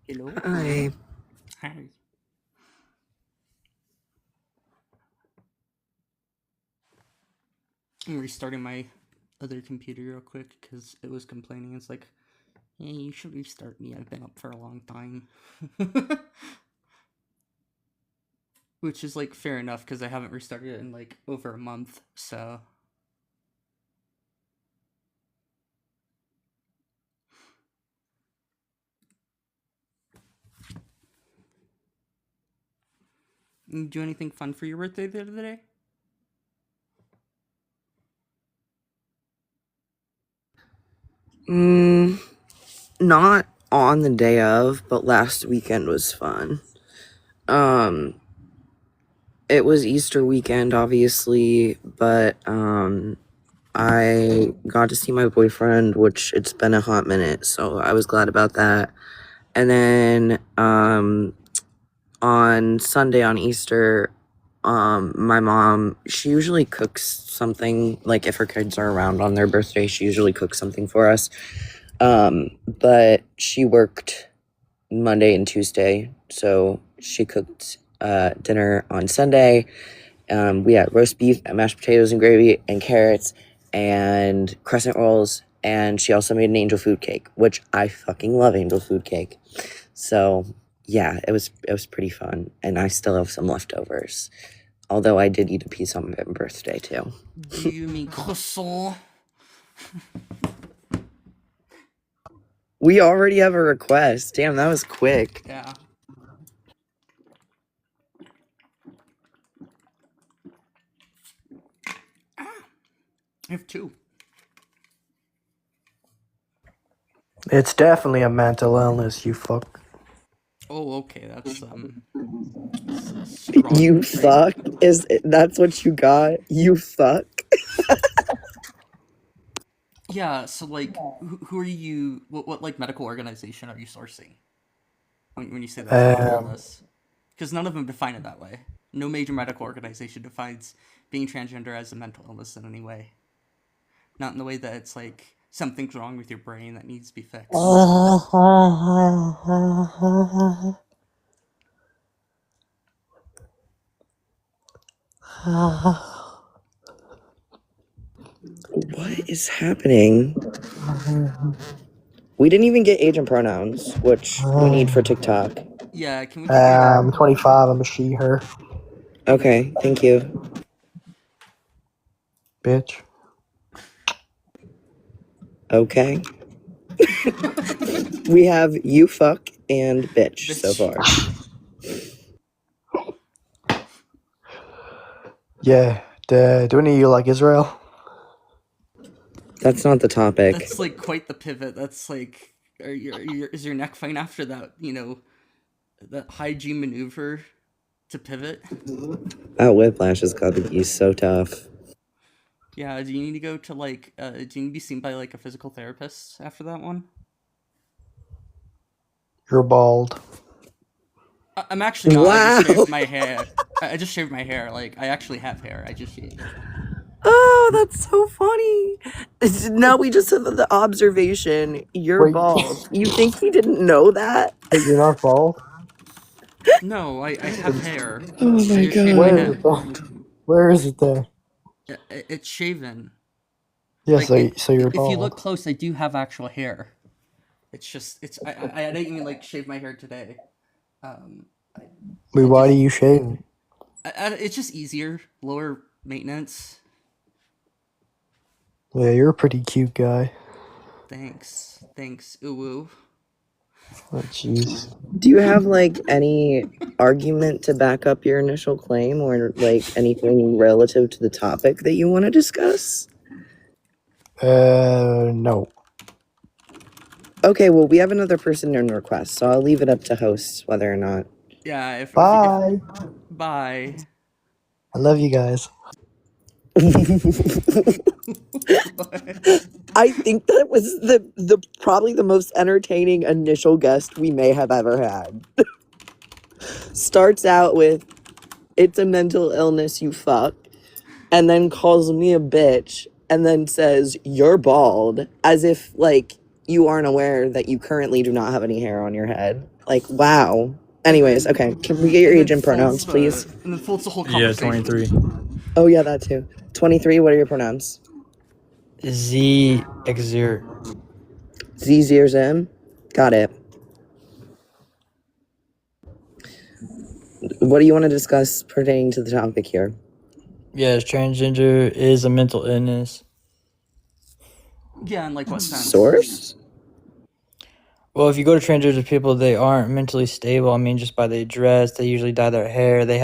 Hello? Hi. Hi. I'm restarting my other computer real quick because it was complaining. It's like, hey, you should restart me. I've been up for a long time. Which is like fair enough because I haven't restarted it in like over a month, so. You do anything fun for your birthday the other day? Not on the day of, but last weekend was fun. It was Easter weekend, obviously, but I got to see my boyfriend, which it's been a hot minute, so I was glad about that. And then on Sunday on Easter, my mom, she usually cooks something, like if her kids are around on their birthday, she usually cooks something for us. But she worked Monday and Tuesday, so she cooked dinner on Sunday. We had roast beef and mashed potatoes and gravy and carrots and crescent rolls, and she also made an angel food cake, which I fucking love angel food cake. So yeah, it was pretty fun, and I still have some leftovers. Although I did eat a piece on my birthday too. Do you mean croissant? We already have a request. Damn, that was quick. Yeah. I have two. It's definitely a mental illness, you fuck. Oh, okay. That's strong. You right? fuck? That's what you got? You fuck? Yeah. So, like, who are you? What like medical organization are you sourcing when you say that's a mental illness? Because none of them define it that way. No major medical organization defines being transgender as a mental illness in any way. Not in the way that it's like something's wrong with your brain that needs to be fixed. What is happening? We didn't even get age and pronouns, which we need for TikTok. Yeah, can we get you? I'm 25, I'm a she, her, Okay, thank you. bitch. Okay. We have you fuck and bitch so Bitch. far. Yeah, do any of you like Israel? That's not the topic. That's like quite the pivot. That's like, is your neck fine after that? That high G maneuver to pivot. That whiplash has got to be so tough. Yeah. Do you need to go to like? Do you need to be seen by like a physical therapist after that one? You're bald. I'm actually not. I just Wow. shaved my hair. I just shaved my hair. Like I actually have hair. I just shaved. Oh, that's so funny. Now we just have the observation. You're Wait. bald. You think he didn't know that? Wait, you're not bald? No, I have hair. Oh I my just shaved my Where god. is head. it bald? Where is it there? It's shaven. Yeah, Like so you're if you look bald. close, I do have actual hair. It's just it's I didn't even like shave my hair today. I, Wait, I why do just you shave? it's just easier, lower maintenance. Yeah, you're a pretty cute guy. Thanks, uwu. Oh, jeez. Do you have like any argument to back up your initial claim or like anything relative to the topic that you want to discuss? No. Okay, well, we have another person in request, so I'll leave it up to hosts whether or not. Yeah, if Bye. bye. I love you guys. I think that was the probably the most entertaining initial guest we may have ever had. Starts out with, "It's a mental illness, you fuck," and then calls me a bitch, and then says, "You're bald," as if like you aren't aware that you currently do not have any hair on your head. Like, wow. Anyways, okay. Can we get your age and pronouns, please? And then folds the whole Yeah, conversation. 23. Oh, yeah, that too. 23, what are your pronouns? Z Xer. Z zeros in. Got it. What do you want to discuss pertaining to the topic here? Yes, transgender is a mental illness. Yeah, and like what sense? Source? Well, if you go to transgender people, they aren't mentally stable. I mean, just by the dress, they usually dye their hair. They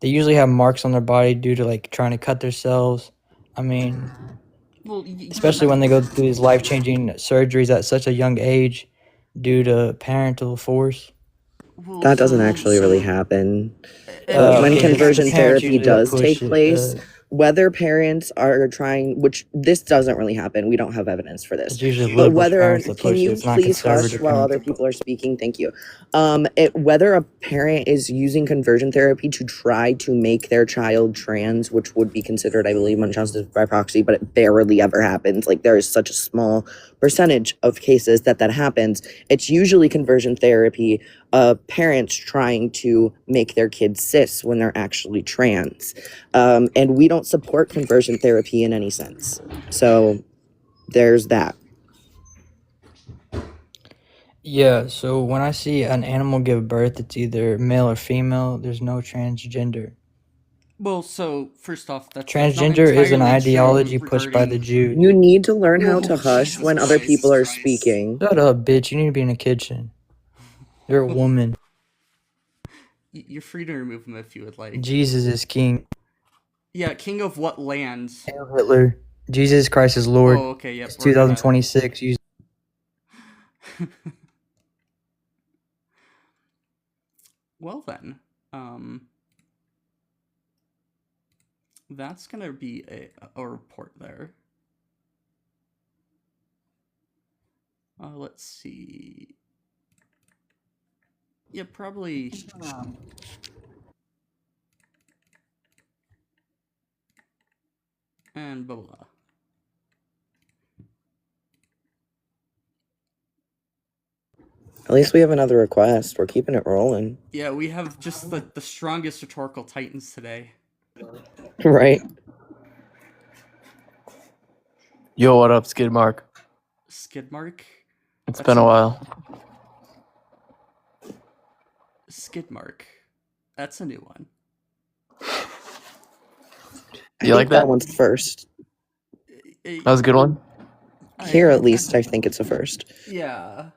usually have marks on their body due to like trying to cut themselves. I mean, Well, especially when they go through these life-changing surgeries at such a young age due to parental force. well, That doesn't so- actually really happen. Uh, When okay, conversion parents therapy usually does push take it, place, whether parents are trying, which this doesn't really happen, we don't have evidence for this. it's usually But liberal whether, parents that can push it. you It's not please hush conservative while parents. other people are speaking? Thank you. Whether a parent is using conversion therapy to try to make their child trans, which would be considered, I believe, unjustified by proxy, but it barely ever happens. Like, there is such a small percentage of cases that happens. It's usually conversion therapy of parents trying to make their kids cis when they're actually trans. And we don't support conversion therapy in any sense. So there's that. Yeah, so when I see an animal give birth, it's either male or female. There's no transgender. Well, so first off, that's Transgender is an ideology pushed by the Jews. You need to learn how to Oh, hush Jesus when other Christ. people are speaking. Shut up, bitch. You need to be in the kitchen. You're a woman. You're free to remove him if you would like. Jesus is king. Yeah, king of what lands? Hail Hitler. Jesus Christ is Lord. Oh, okay, yep. It's we're gonna- 2026. You Well then, that's gonna be a report there. Let's see. Yeah, probably. And blah blah blah. At least we have another request. We're keeping it rolling. Yeah, we have just the strongest rhetorical titans today. Right? Yo, what up, Skidmark? Skidmark? It's That's been a a- while. Skidmark. That's a new one. You like that? That one's first. That was a good one. Here, at least, I think it's a first. Yeah.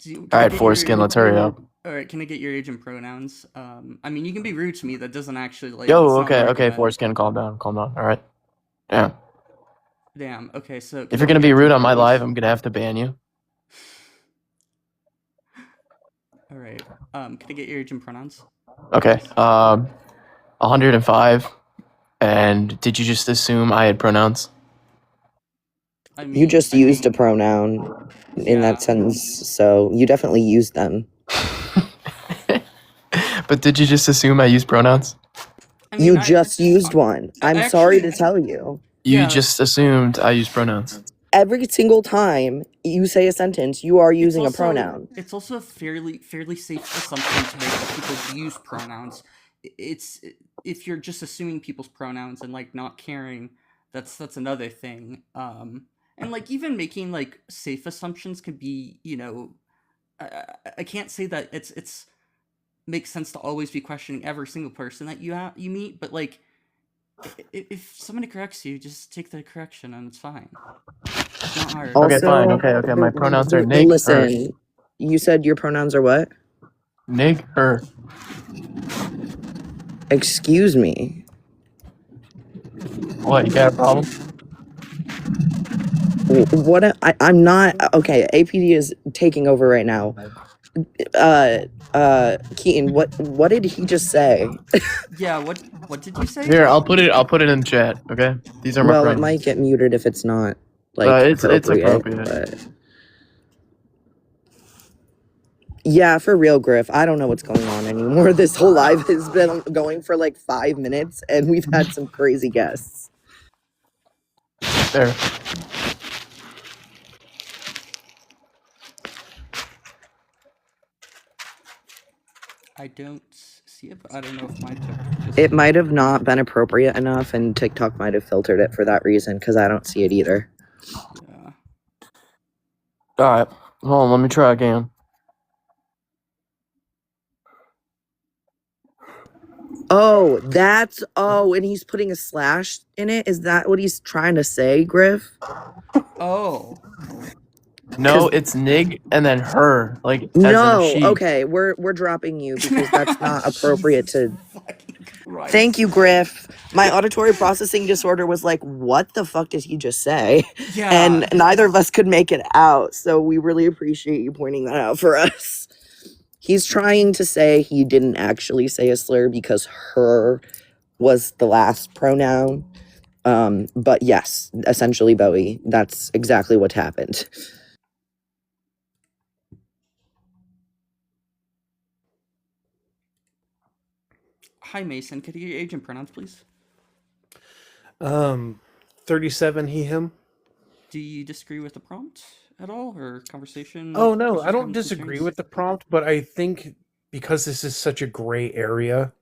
All right, foreskin, let's hurry up. Alright, can I get your age and pronouns? I mean, you can be rude to me. That doesn't actually like. Yo, it's not okay, an okay, argument. foreskin, calm down. All right. Damn. Damn. Okay, so. If you're gonna be rude on my live, I'm gonna have to ban you. All right. Can I get your age and pronouns? Okay. 105. And did you just assume I had pronouns? I mean, You just I used a mean, pronoun in Yeah. that sentence, so you definitely used them. But did you just assume I use pronouns? I mean, You I- just used one. I'm Actually- sorry to tell you. You Yeah. just assumed I use pronouns. Every single time you say a sentence, you are It's using a also- pronoun. It's also a fairly safe assumption to make that people use pronouns. It's if you're just assuming people's pronouns and like not caring, that's another thing. And like even making like safe assumptions can be, you know, I can't say that it's makes sense to always be questioning every single person that you meet, but like if somebody corrects you, just take the correction and it's fine. It's not hard. Okay, fine. Okay. My pronouns are Nick. Listen, you said your pronouns are what? Nig, her. Excuse me. What, you got a problem? What? I'm not. Okay, APD is taking over right now. Keaton, what did he just say? Yeah, what did you say? Here, I'll put it in chat, okay? These are my Well, it pronouns. might get muted if it's not like it's appropriate. But... Yeah, for real, Griff. I don't know what's going on anymore. This whole live has been going for like 5 minutes, and we've had some crazy guests. There. I don't see it, but I don't know if mine took. Just... It might have not been appropriate enough, and TikTok might have filtered it for that reason, because I don't see it either. Yeah. All right, hold on. Let me try again. Oh, and he's putting a slash in it. Is that what he's trying to say, Griff? Oh. No, it's Nig and then her. Like as No, in she. okay, we're dropping you because that's not appropriate to. Fucking Christ. Thank you, Griff. My auditory processing disorder was like, what the fuck did he just say? Yeah. And neither of us could make it out, so we really appreciate you pointing that out for us. He's trying to say he didn't actually say a slur because her was the last pronoun. But yes, essentially, Bowie, that's exactly what happened. Hi, Mason. Could you get your age and pronouns, please? 37, he, him. Do you disagree with the prompt at all, or conversation? Oh, no, questions, I don't comments, disagree concerns? with the prompt, but I think because this is such a gray area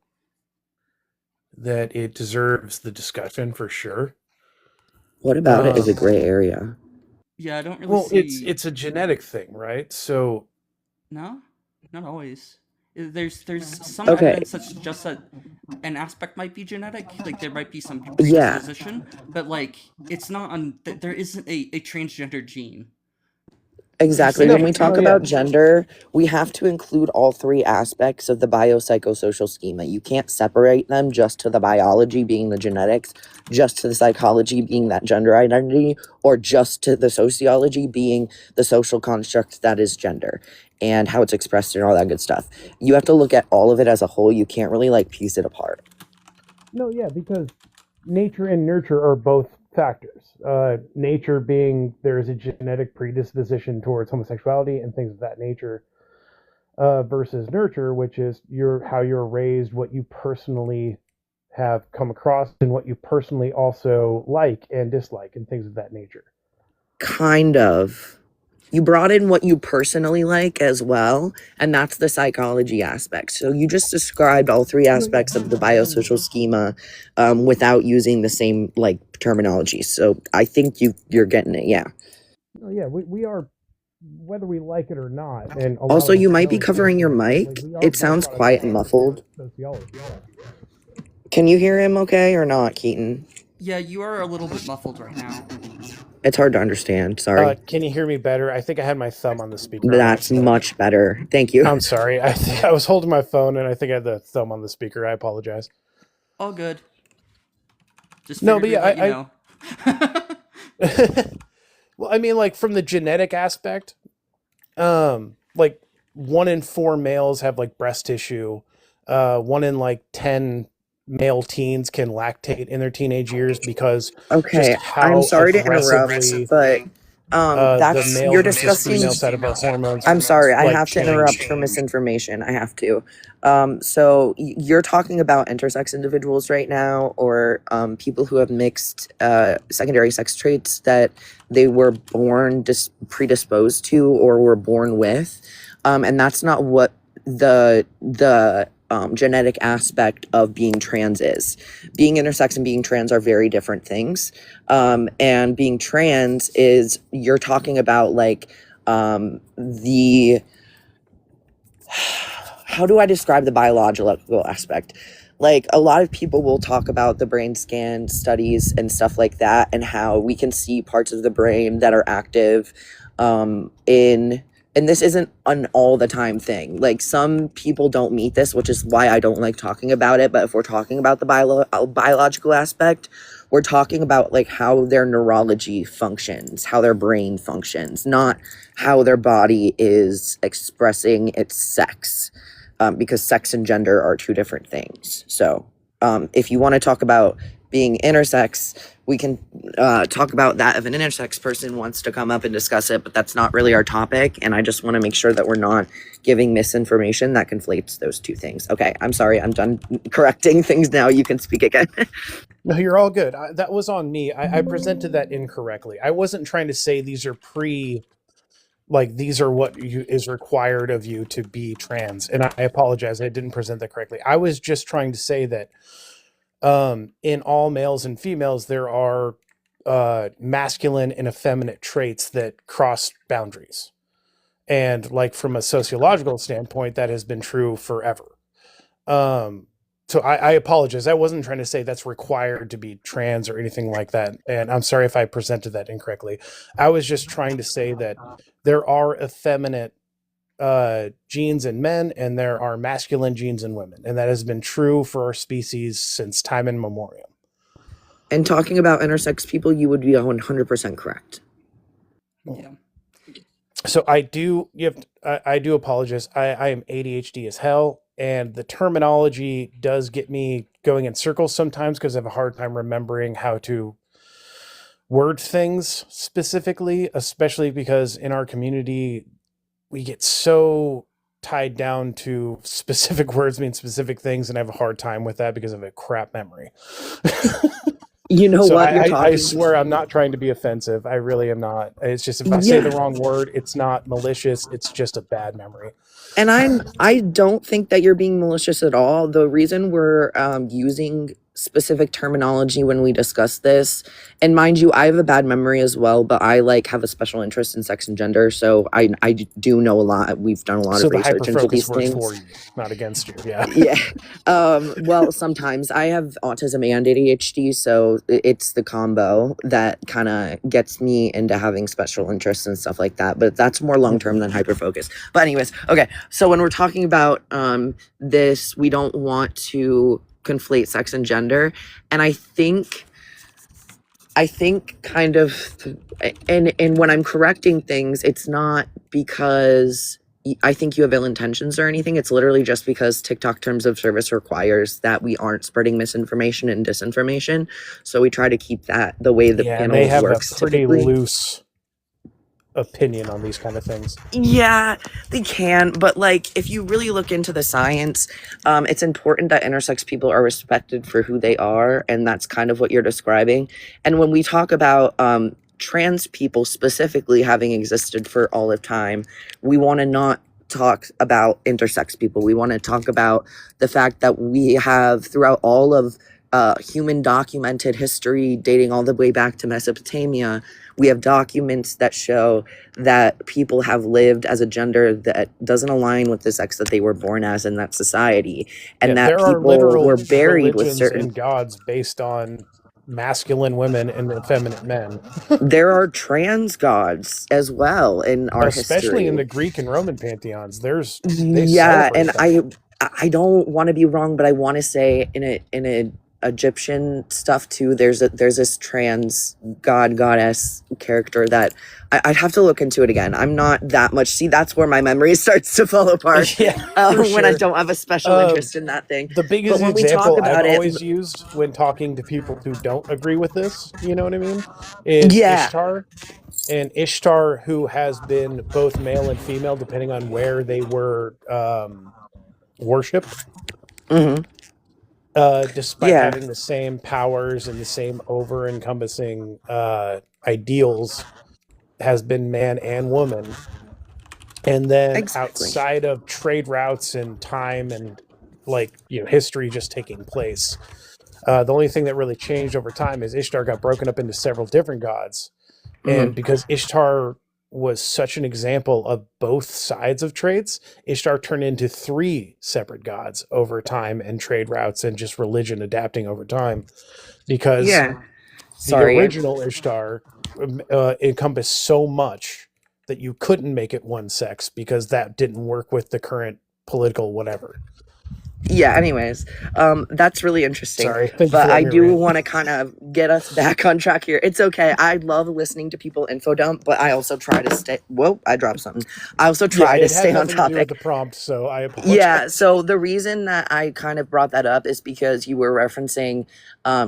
that it deserves the discussion for sure. What about it is a gray area? Yeah, I don't really Well, see... it's a genetic thing, right? So No? Not always. There's some Okay. evidence that suggests that an aspect might be genetic, like there might be some Yeah. predisposition, but like it's not on. There isn't a transgender gene. Exactly. No, When we talk yeah. about gender, we have to include all three aspects of the biopsychosocial schema. You can't separate them just to the biology being the genetics, just to the psychology being that gender identity, or just to the sociology being the social construct that is gender and how it's expressed and all that good stuff. You have to look at all of it as a whole. You can't really like piece it apart. No, yeah, because nature and nurture are both factors. Nature being there is a genetic predisposition towards homosexuality and things of that nature, versus nurture, which is how you're raised, what you personally have come across, and what you personally also like and dislike, and things of that nature. Kind of. You brought in what you personally like as well, and that's the psychology aspect. So you just described all three aspects of the biosocial schema without using the same like terminology. So I think you're getting it, yeah. Oh, yeah, we are, whether we like it or not. And Also, you might be covering your mic. It sounds quiet and muffled. Sociology. Can you hear him okay or not, Keaton? Yeah, you are a little bit muffled right now. It's hard to understand, sorry. Can you hear me better? I think I had my thumb on the speaker. That's much better. Thank you. I'm sorry. I think I was holding my phone and I think I had the thumb on the speaker. I apologize. All good. Just No, figured but we'd yeah, let you know. Well, I mean, like from the genetic aspect, like 1 in 4 males have like breast tissue. 1 in like 10 male teens can lactate in their teenage years because Okay, just how I'm sorry to aggressively, interrupt, but that's the male you're versus discussing. female side of our hormones. I'm sorry, I like, have to change. interrupt for misinformation. I have to. So you're talking about intersex individuals right now, or people who have mixed secondary sex traits that they were born predisposed to or were born with, and that's not what the genetic aspect of being trans is. Being intersex and being trans are very different things. And being trans is, you're talking about like the, how do I describe the biological aspect? Like a lot of people will talk about the brain scan studies and stuff like that, and how we can see parts of the brain that are active and this isn't an all the time thing. Like some people don't meet this, which is why I don't like talking about it. But if we're talking about the biological aspect, we're talking about like how their neurology functions, how their brain functions, not how their body is expressing its sex, because sex and gender are two different things. So if you want to talk about being intersex, we can talk about that if an intersex person wants to come up and discuss it, but that's not really our topic, and I just want to make sure that we're not giving misinformation that conflates those two things. Okay, I'm sorry, I'm done correcting things now. You can speak again. No, you're all good. That was on me. I presented that incorrectly. I wasn't trying to say these are like these are what is required of you to be trans. And I apologize, I didn't present that correctly. I was just trying to say that in all males and females, there are masculine and effeminate traits that cross boundaries. And like from a sociological standpoint, that has been true forever. So I apologize. I wasn't trying to say that's required to be trans or anything like that. And I'm sorry if I presented that incorrectly. I was just trying to say that there are effeminate genes in men and there are masculine genes in women. And that has been true for our species since time immemorial. And talking about intersex people, you would be 100% correct. Yeah. So I do apologize. I am ADHD as hell. And the terminology does get me going in circles sometimes because I have a hard time remembering how to word things specifically, especially because in our community, we get so tied down to specific words mean specific things, and I have a hard time with that because of a crap memory. You know So what? You're talking. I swear I'm not trying to be offensive. I really am not. It's just if I say the wrong word, it's not malicious. It's just a bad memory. And I don't think that you're being malicious at all. The reason we're using specific terminology when we discuss this, and mind you, I have a bad memory as well, but I like have a special interest in sex and gender, so I do know a lot. We've done a lot So of the research into these hyperfocus works things. for you, not against you. Yeah. Yeah. Well, sometimes I have autism and ADHD, so it's the combo that kind of gets me into having special interests and stuff like that. But that's more long term than hyperfocus. But anyways, okay. So when we're talking about this, we don't want to conflate sex and gender, and I think kind of, and when I'm correcting things, it's not because I think you have ill intentions or anything. It's literally just because TikTok terms of service requires that we aren't spreading misinformation and disinformation. So we try to keep that the way the panel they have works. a pretty typically. loose opinion on these kind of things. Yeah, they can, but like if you really look into the science, it's important that intersex people are respected for who they are, and that's kind of what you're describing. And when we talk about trans people specifically having existed for all of time, we want to not talk about intersex people. We want to talk about the fact that we have throughout all of human documented history dating all the way back to Mesopotamia, we have documents that show that people have lived as a gender that doesn't align with the sex that they were born as in that society, and that there are people literal were buried with religions certain. and gods based on masculine women and effeminate men. There are trans gods as well in our Especially history. in the Greek and Roman pantheons. They Yeah, celebrate and that. I don't want to be wrong, but I want to say in a Egyptian stuff too, there's this trans goddess character that I'd have to look into it again. I'm not that much. See, that's where my memory starts to fall apart. Yeah, when I don't have a special interest in that thing. The biggest when we talk example about I've it- always used when talking to people who don't agree with this, you know what I mean, is Yeah. Ishtar. And Ishtar, who has been both male and female, depending on where they were worshipped, Mhm. despite Yeah. having the same powers and the same over-encompassing ideals, has been man and woman. And then Exactly. outside of trade routes and time and history just taking place, the only thing that really changed over time is Ishtar got broken up into several different gods. And because Ishtar was such an example of both sides of trades, Ishtar turned into 3 separate gods over time and trade routes and just religion adapting over time. Because Yeah. the Sorry. original Ishtar encompassed so much that you couldn't make it one sex because that didn't work with the current political whatever. Yeah, anyways, that's really interesting. Sorry. Thank you But for I letting me do rant. want to kind of get us back on track here. It's okay. I love listening to people info dump, but I also try to stay. Whoa, I dropped something. I also try to it had stay on nothing to do with topic. the prompt, so I apologize. Yeah, so the reason that I kind of brought that up is because you were referencing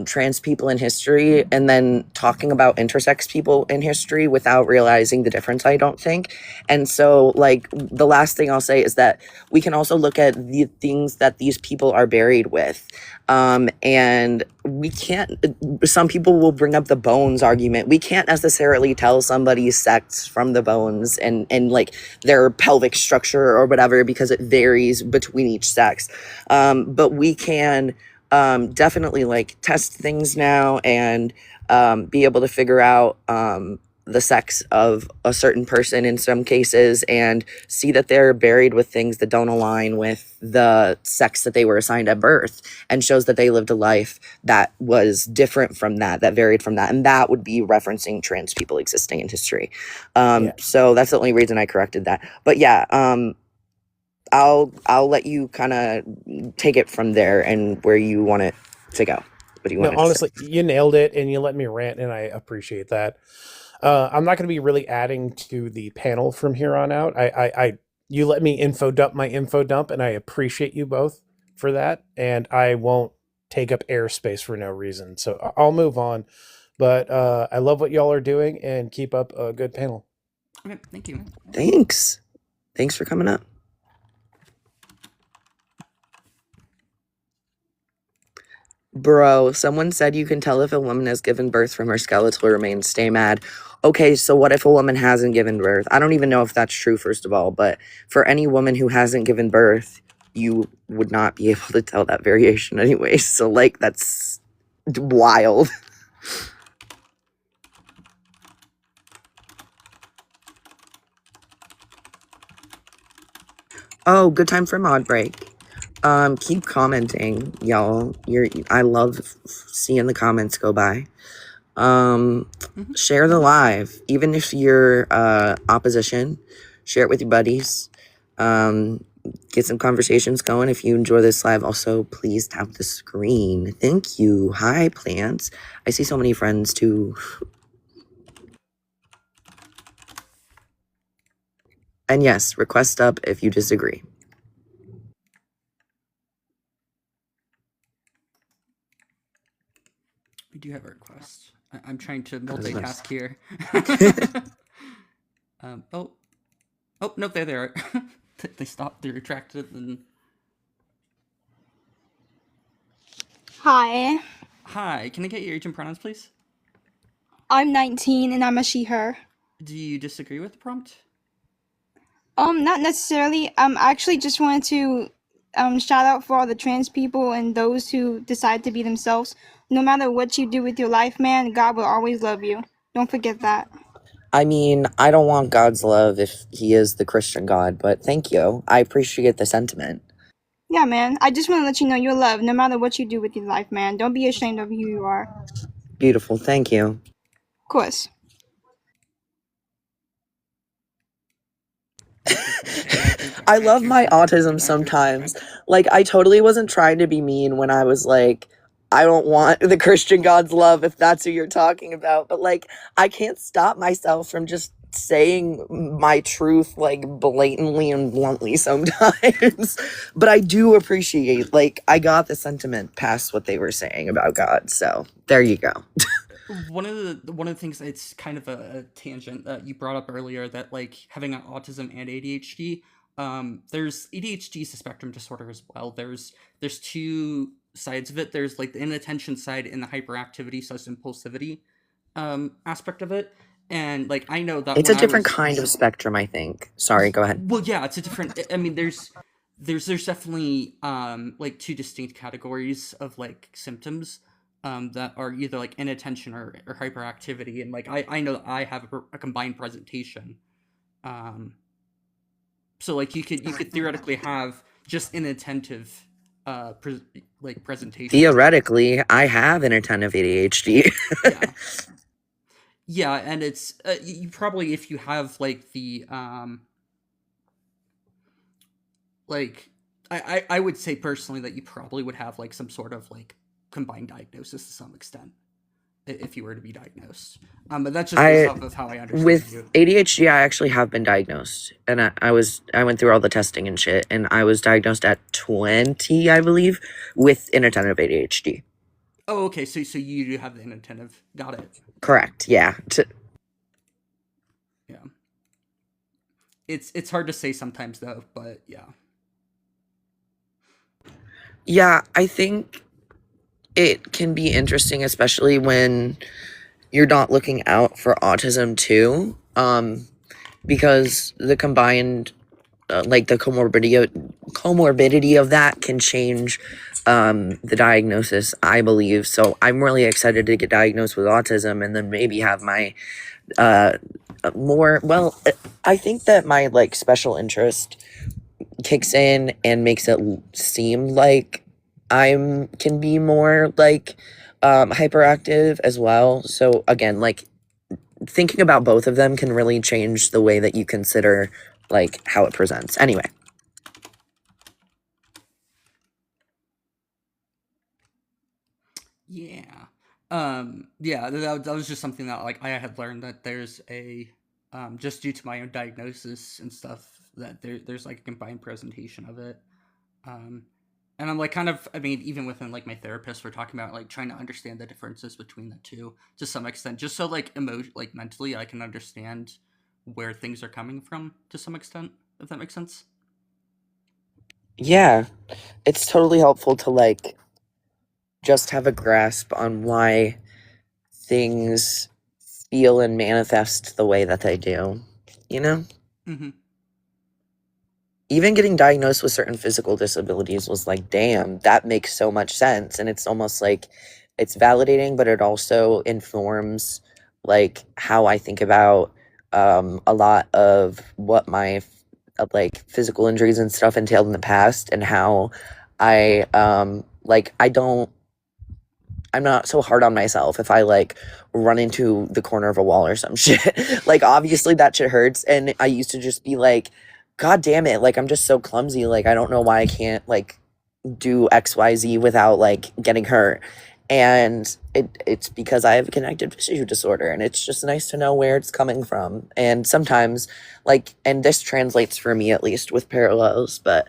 trans people in history and then talking about intersex people in history without realizing the difference, I don't think. And so, like, the last thing I'll say is that we can also look at the things that these people are buried with. And we can't, some people will bring up the bones argument. We can't necessarily tell somebody's sex from the bones and like their pelvic structure or whatever, because it varies between each sex. But we can definitely like test things now and be able to figure out the sex of a certain person in some cases, and see that they're buried with things that don't align with the sex that they were assigned at birth, and shows that they lived a life that was different from that varied from that. And that would be referencing trans people existing in history. Yeah. So that's the only reason I corrected that. But yeah, I'll let you kind of take it from there and where you want it to go. What do you No, want? honestly, you nailed it, and you let me rant, and I appreciate that. I'm not going to be really adding to the panel from here on out. You let me info dump my info dump, and I appreciate you both for that. And I won't take up airspace for no reason. So I'll move on. But I love what y'all are doing, and keep up a good panel. Okay, thank you. Thanks for coming up. Bro, someone said you can tell if a woman has given birth from her skeletal remains. Stay mad. Okay, so what if a woman hasn't given birth? I don't even know if that's true, first of all, but for any woman who hasn't given birth, you would not be able to tell that variation anyway. So, like, that's wild. Oh, good time for mod break. Keep commenting, y'all. I love seeing the comments go by. Share the live, even if you're opposition. Share it with your buddies. Get some conversations going. If you enjoy this live, also please tap the screen. Thank you. Hi, plants. I see so many friends too. And yes, request up if you disagree. We do have a request. I'm trying to multitask here. Oh, no, there they are. They stopped, they retracted, and... Hi, Hi, can I get your age and pronouns, please? I'm 19 and I'm a she, her. Do you disagree with the prompt? Not necessarily. I actually just wanted to shout out for all the trans people and those who decide to be themselves. No matter what you do with your life, man, God will always love you. Don't forget that. I mean, I don't want God's love if he is the Christian God, but thank you. I appreciate the sentiment. Yeah, man. I just want to let you know you're loved no matter what you do with your life, man. Don't be ashamed of who you are. Beautiful. Thank you. Of course. I love my autism sometimes. Like, I totally wasn't trying to be mean when I was like, I don't want the Christian God's love if that's who you're talking about. But, like, I can't stop myself from just saying my truth, like, blatantly and bluntly sometimes. But I do appreciate, like, I got the sentiment past what they were saying about God. So, there you go. One of the things, it's kind of a tangent that you brought up earlier, that like having autism and ADHD, there's ADHD is a spectrum disorder as well. There's two sides of it. There's like the inattention side and the hyperactivity / impulsivity aspect of it. And like I know that It's a different kind of spectrum, I think. Sorry, go ahead. Well, yeah, it's a different. I mean, there's definitely like two distinct categories of like symptoms. That are either like inattention or hyperactivity, and like I know that I have a combined presentation. So like you could theoretically have just inattentive presentation. Theoretically, I have inattentive ADHD. Yeah. Yeah, and it's you probably, if you have like the like I would say personally that you probably would have like some sort of like combined diagnosis to some extent if you were to be diagnosed. But that's just based off of how I understand with you. ADHD, I actually have been diagnosed, and I went through all the testing and shit, and I was diagnosed at 20, I believe, with inattentive ADHD. Oh, okay. So you do have the inattentive. Got it. Correct. Yeah. Yeah. It's hard to say sometimes though, but yeah. Yeah, I think it can be interesting, especially when you're not looking out for autism too, because the combined, like the comorbidity of that can change the diagnosis, I believe. So I'm really excited to get diagnosed with autism and then maybe have my uh more well I think that my like special interest kicks in and makes it seem like I'm can be more like hyperactive as well. So again, like thinking about both of them can really change the way that you consider like how it presents. Anyway, Yeah. Yeah, that was just something that like I had learned that there's a just due to my own diagnosis and stuff that there's like a combined presentation of it. Um and I'm like kind of I mean even within like my therapist we're talking about like trying to understand the differences between the two to some extent just so like like mentally I can understand where things are coming from to some extent if that makes sense. yeah, it's totally helpful to like just have a grasp on why things feel and manifest the way that they do, you know? Mhm. Even getting diagnosed with certain physical disabilities was like, damn, that makes so much sense. And it's almost like it's validating, but it also informs like how I think about a lot of what my like physical injuries and stuff entailed in the past and how I like I'm not so hard on myself if I like run into the corner of a wall or some shit. Like obviously that shit hurts and I used to just be like god damn it, like I'm just so clumsy, like I don't know why I can't like do XYZ without like getting hurt. And it's because I have a connective tissue disorder and it's just nice to know where it's coming from. And sometimes like and this translates for me at least with parallels, but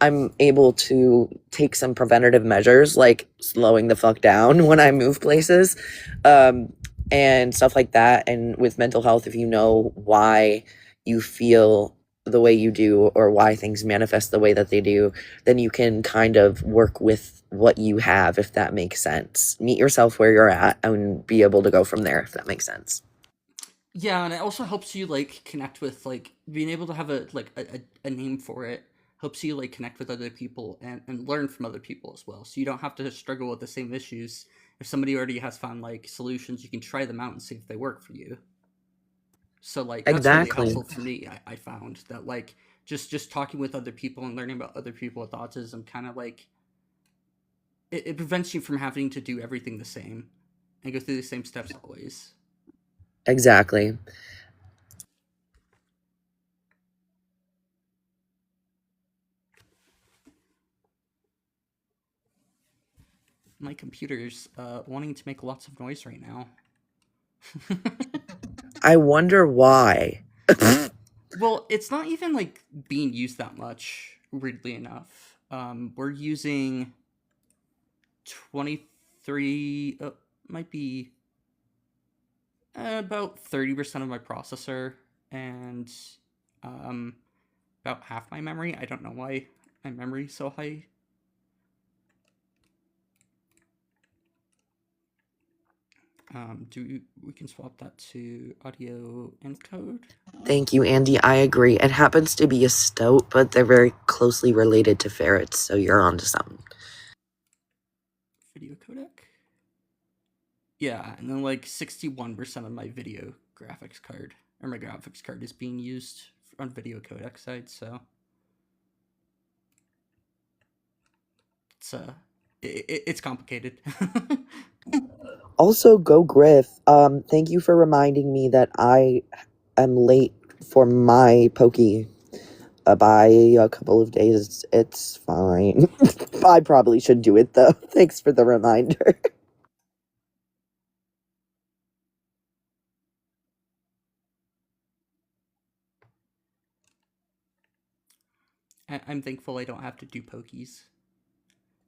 I'm able to take some preventative measures like slowing the fuck down when I move places, um, and stuff like that. And with mental health, if you know why you feel the way you do or why things manifest the way that they do, then you can kind of work with what you have, if that makes sense. Meet yourself where you're at and be able to go from there, if that makes sense. Yeah, and it also helps you like connect with like being able to have a like a name for it helps you like connect with other people and learn from other people as well. So you don't have to struggle with the same issues. If somebody already has found like solutions, you can try them out and see if they work for you. So like that's really Exactly. helpful for me. I found that like just talking with other people and learning about other people with autism kind of like it prevents you from having to do everything the same and go through the same steps always. Exactly. My computer's wanting to make lots of noise right now. I wonder why. Well, it's not even like being used that much, weirdly enough. We're using 23, might be about 30% of my processor and um, about half my memory. I don't know why my memory's so high. We can swap that to audio encode? Thank you, Andy. I agree. It happens to be a stoat, but they're very closely related to ferrets, so you're onto something. Video codec? Yeah, and then like 61% of my video graphics card, or my graphics card is being used on video codec side, so it's it's complicated. Also, go Griff. Thank you for reminding me that I am late for my pokey by a couple of days. It's fine. I probably should do it though. Thanks for the reminder. I'm thankful I don't have to do pokies.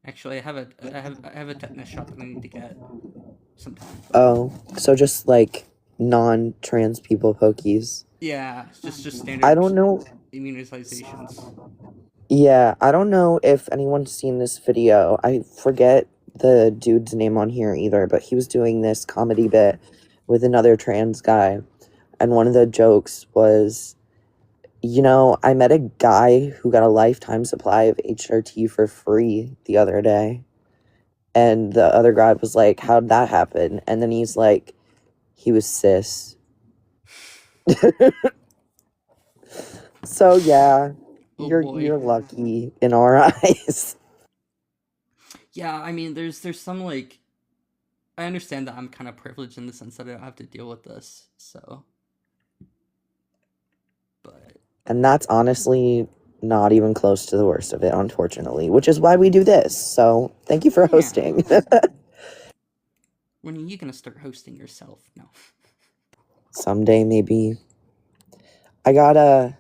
Actually, I have a tetanus shot that I need to get sometime. Oh, so just like non-trans people pokies. Yeah, it's just standard I don't know. immunizations. Yeah, I don't know if anyone's seen this video. I forget the dude's name on here either, but he was doing this comedy bit with another trans guy. And one of the jokes was, I met a guy who got a lifetime supply of HRT for free the other day. And the other guy was like, how'd that happen? And then he's like, he was cis. So yeah, Oh you're boy. lucky in our eyes. Yeah, I mean, there's some like, I understand that I'm kind of privileged in the sense that I don't have to deal with this. So, but And that's honestly not even close to the worst of it, unfortunately, which is why we do this. So thank you for Yeah. hosting. when are you gonna start hosting yourself? No. Someday, maybe. I gotta,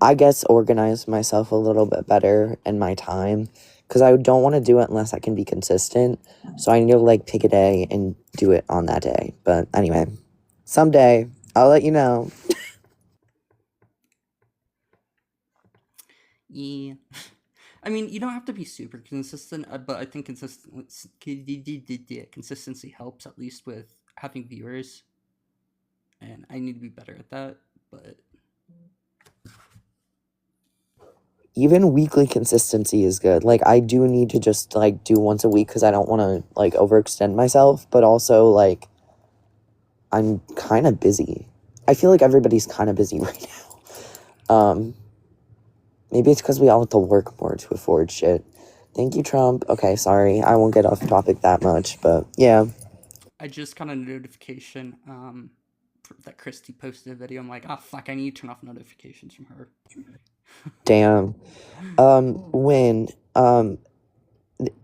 I guess, organize myself a little bit better in my time, because I don't want to do it unless I can be consistent. So I need to like pick a day and do it on that day. But anyway, someday I'll let you know. Yeah. I mean, you don't have to be super consistent, but I think consistency helps, at least with having viewers. And I need to be better at that, but Even weekly consistency is good. Like, I do need to just like do once a week because I don't want to like overextend myself, but also like I'm kind of busy. I feel like everybody's kind of busy right now. Maybe it's because we all have to work more to afford shit. Thank you, Trump. Okay, sorry, I won't get off topic that much, but yeah. I just got a notification that Christy posted a video. I'm like, oh fuck, I need to turn off notifications from her. Damn.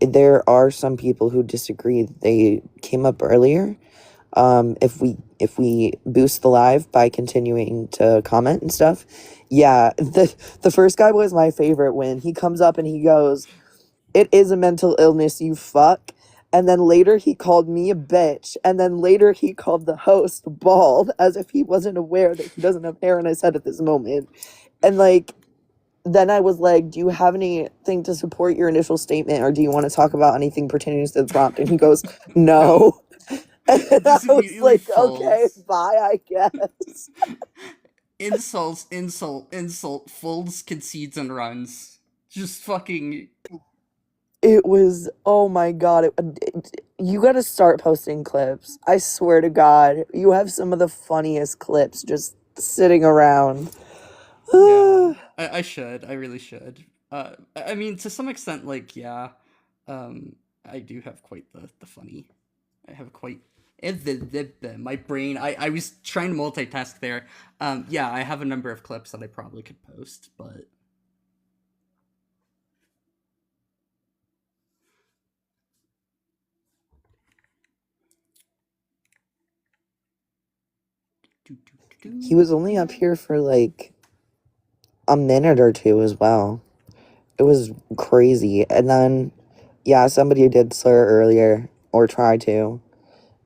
There are some people who disagree. They came up earlier. If we boost the live by continuing to comment and stuff. Yeah, the first guy was my favorite when he comes up and he goes, "It is a mental illness, you fuck." And then later he called me a bitch. And then later he called the host bald, as if he wasn't aware that he doesn't have hair on his head at this moment. And like, then I was like, do you have anything to support your initial statement, or do you want to talk about anything pertaining to the prompt? And he goes, no. And I Just was immediately like, okay, folds. bye, I guess. Insults, insult, folds, concedes, and runs. Just fucking. It was, oh my god. You gotta start posting clips. I swear to God, you have some of the funniest clips just sitting around. Yeah, I should. I really should. I mean, to some extent, like, yeah, I do have quite the funny. I have quite my brain. I was trying to multitask there. Yeah, I have a number of clips that I probably could post, but He was only up here for like a minute or two as well. It was crazy. And then, yeah, somebody did slur earlier, or try to,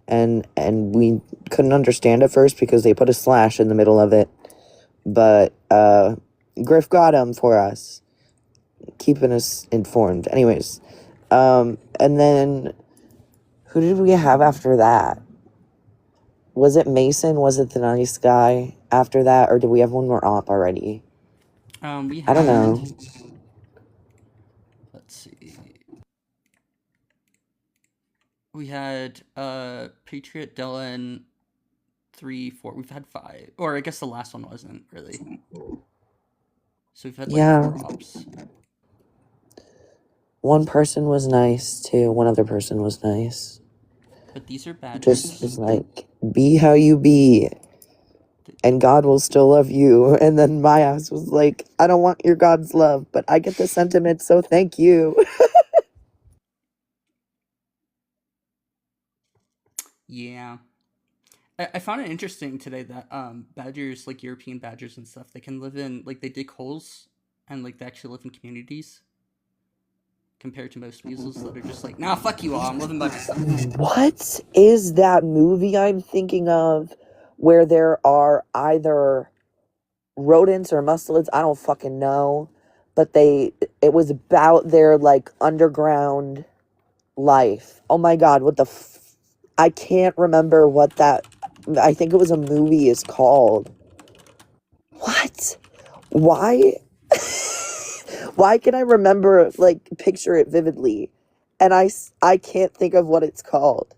and we couldn't understand at first because they put a slash in the middle of it. But Griff got him for us, keeping us informed. Anyways, and then who did we have after that? Was it Mason? Was it the nice guy after that, or did we have one more op already? we had, I don't know. Let's see. We had Patriot, Dylan, 3, 4. We've had 5, or I guess the last one wasn't really. So we've had like 4 ops. One person was nice too. One other person was nice. But these are bad. Just was like, be how you be, and God will still love you. And then my ass was like, I don't want your God's love, but I get the sentiment, so thank you. Yeah. I found it interesting today that badgers, like European badgers and stuff, they can live in, like, they dig holes and like they actually live in communities compared to most weasels that are just like, nah, fuck you all, I'm living by myself. What is that movie I'm thinking of where there are either rodents or mustelids, I don't fucking know, but it was about their like underground life. Oh my god, I can't remember what that, I think it was a movie is called. What? Why? Why can I remember, like, picture it vividly, and I can't think of what it's called.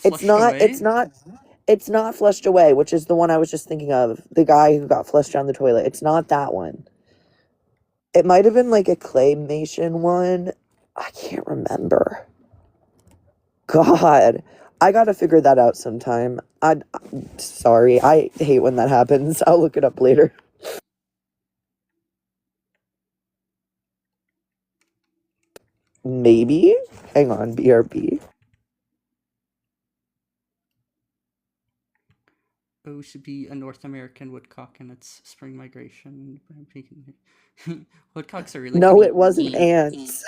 It's Flushed not away? Flushed Away, which is the one I was just thinking of, the guy who got flushed down the toilet. It's not that one. It might have been like a claymation one. I can't remember. God, I gotta figure that out sometime. I'm sorry, I hate when that happens. I'll look it up later. Maybe? Hang on, BRB. O should be a North American woodcock in its spring migration. Woodcocks are really No, cute. it wasn't ants.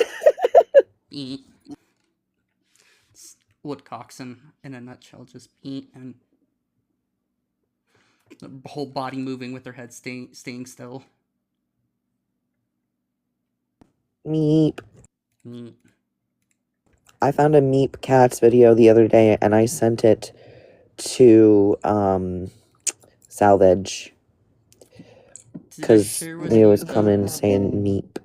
Woodcocks in a nutshell, just and the whole body moving with their head staying still. Meep. I found a Meep Cats video the other day and I sent it to Salvage because they always come in saying Meep.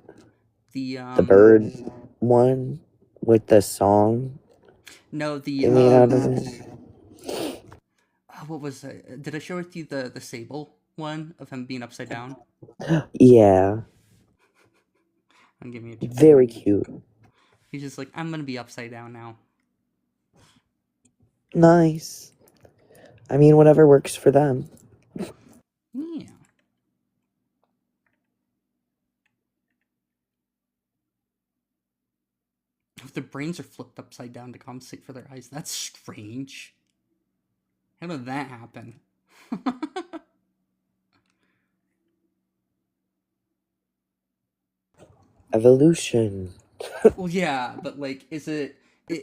The bird one with the song. No, they made out of it. What was it? Did I share with you the sable one of him being upside down? Yeah. And give me very cute. He's just like, I'm gonna be upside down now. Nice. I mean, whatever works for them. Yeah. If their brains are flipped upside down to compensate for their eyes, that's strange. How did that happen? Evolution. Well, yeah, but like, is it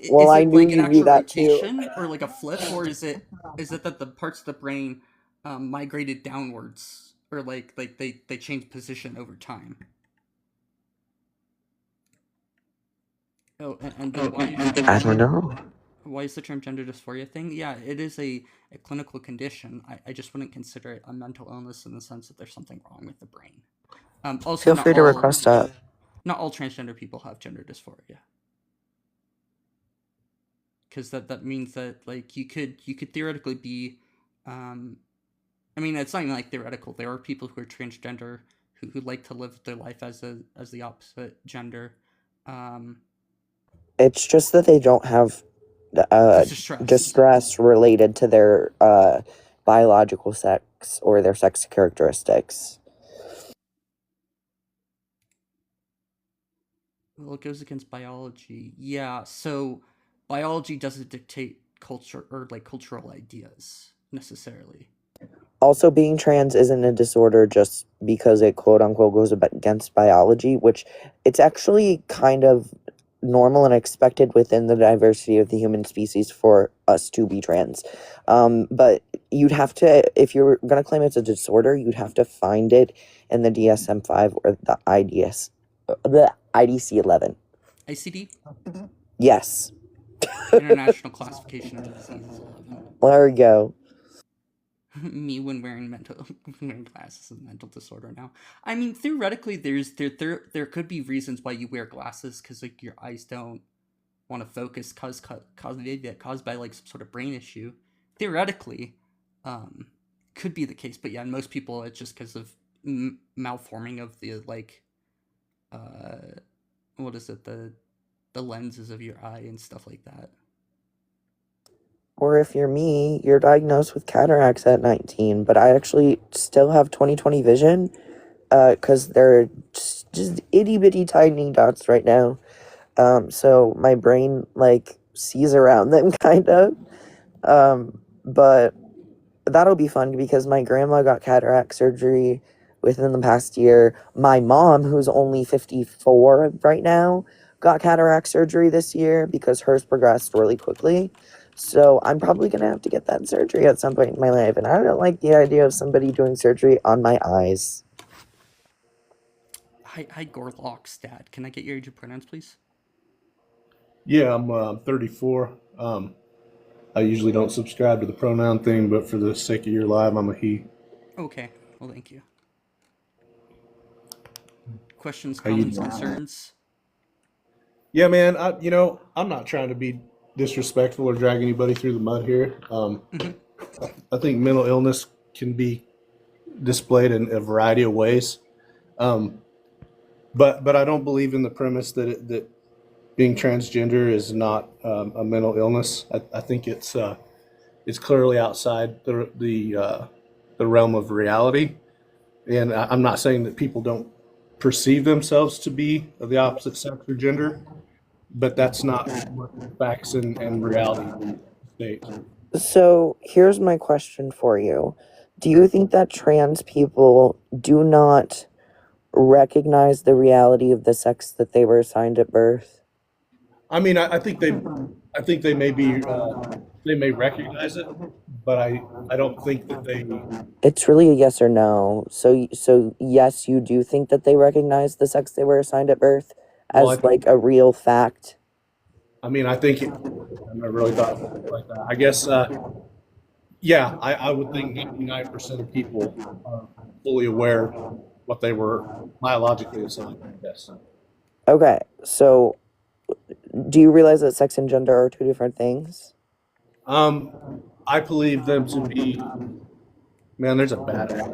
well, is I it knew like an you actual knew that rotation too. or like a flip, or is it that the parts of the brain migrated downwards, or like they changed position over time? Oh, and I don't know. Why is the term gender dysphoria thing? Yeah, it is a clinical condition. I just wouldn't consider it a mental illness in the sense that there's something wrong with the brain. Also, Feel free to request that. Not all transgender people have gender dysphoria. Because that means that like you could theoretically be, I mean, it's not even like theoretical. There are people who are transgender who like to live their life as the opposite gender. It's just that they don't have distress related to their biological sex or their sex characteristics. Well, it goes against biology. Yeah, so biology doesn't dictate culture or like cultural ideas necessarily. Also, being trans isn't a disorder just because it quote unquote goes against biology, which it's actually kind of normal and expected within the diversity of the human species for us to be trans. But you'd have to, if you're going to claim it's a disorder, you'd have to find it in the DSM-5 or the IDC-11. ICD? Yes. International Classification of Diseases 11. Well, there we go. Me when wearing glasses is a mental disorder now. I mean, theoretically, there could be reasons why you wear glasses because like your eyes don't want to focus caused by like some sort of brain issue. Theoretically, could be the case, but yeah, in most people it's just because of malforming of the like, what is it, the lenses of your eye and stuff like that. Or if you're me, you're diagnosed with cataracts at 19, but I actually still have 20/20 vision because they're just itty-bitty tiny dots right now. So my brain, like, sees around them, kind of. But that'll be fun because my grandma got cataract surgery within the past year. My mom, who's only 54 right now, got cataract surgery this year because hers progressed really quickly. So I'm probably gonna have to get that surgery at some point in my life, and I don't like the idea of somebody doing surgery on my eyes. Hi, Gorlock's dad. Can I get your age of pronouns, please? Yeah, I'm 34. I usually don't subscribe to the pronoun thing, but for the sake of your live, I'm a he. Okay. Well, thank you. Questions, How you comments, doing? concerns? Yeah, man. I'm not trying to be disrespectful or drag anybody through the mud here. I think mental illness can be displayed in a variety of ways. Um, but I don't believe in the premise that being transgender is not a mental illness. I think it's clearly outside the realm of reality, and I'm not saying that people don't perceive themselves to be of the opposite sex or gender, but that's not what facts and reality state. So here's my question for you. Do you think that trans people do not recognize the reality of the sex that they were assigned at birth? I mean, I think they may be they may recognize it, but I don't think that they. It's really a yes or no. So yes, you do think that they recognize the sex they were assigned at birth Well, as like a real fact. I mean, I think I never really thought of it like that. I guess, yeah, I would think 99% of people are fully aware of what they were biologically assigned. Yes. Okay, so do you realize that sex and gender are two different things? I believe them to be. Man, there's a battery on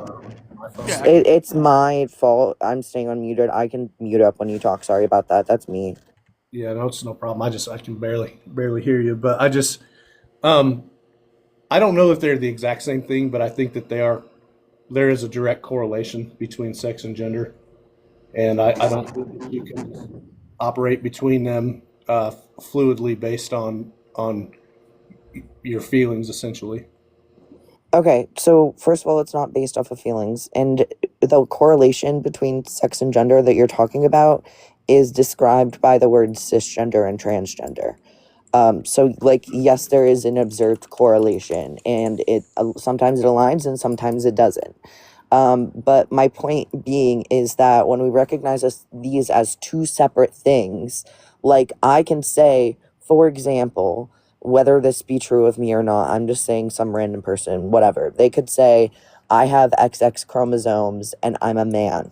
my phone. Yeah. It's my fault. I'm staying unmuted. I can mute up when you talk. Sorry about that. That's me. Yeah, no, it's no problem. I can barely hear you, but um, I don't know if they're the exact same thing, but I think that they are. There is a direct correlation between sex and gender, and I don't think that you can operate between them fluidly based on your feelings, essentially. Okay, so first of all, it's not based off of feelings. And the correlation between sex and gender that you're talking about is described by the words cisgender and transgender. So like, yes, there is an observed correlation, and it sometimes it aligns and sometimes it doesn't. But my point being is that when we recognize these as two separate things, like I can say, for example, whether this be true of me or not, I'm just saying some random person, whatever. They could say, I have XX chromosomes and I'm a man.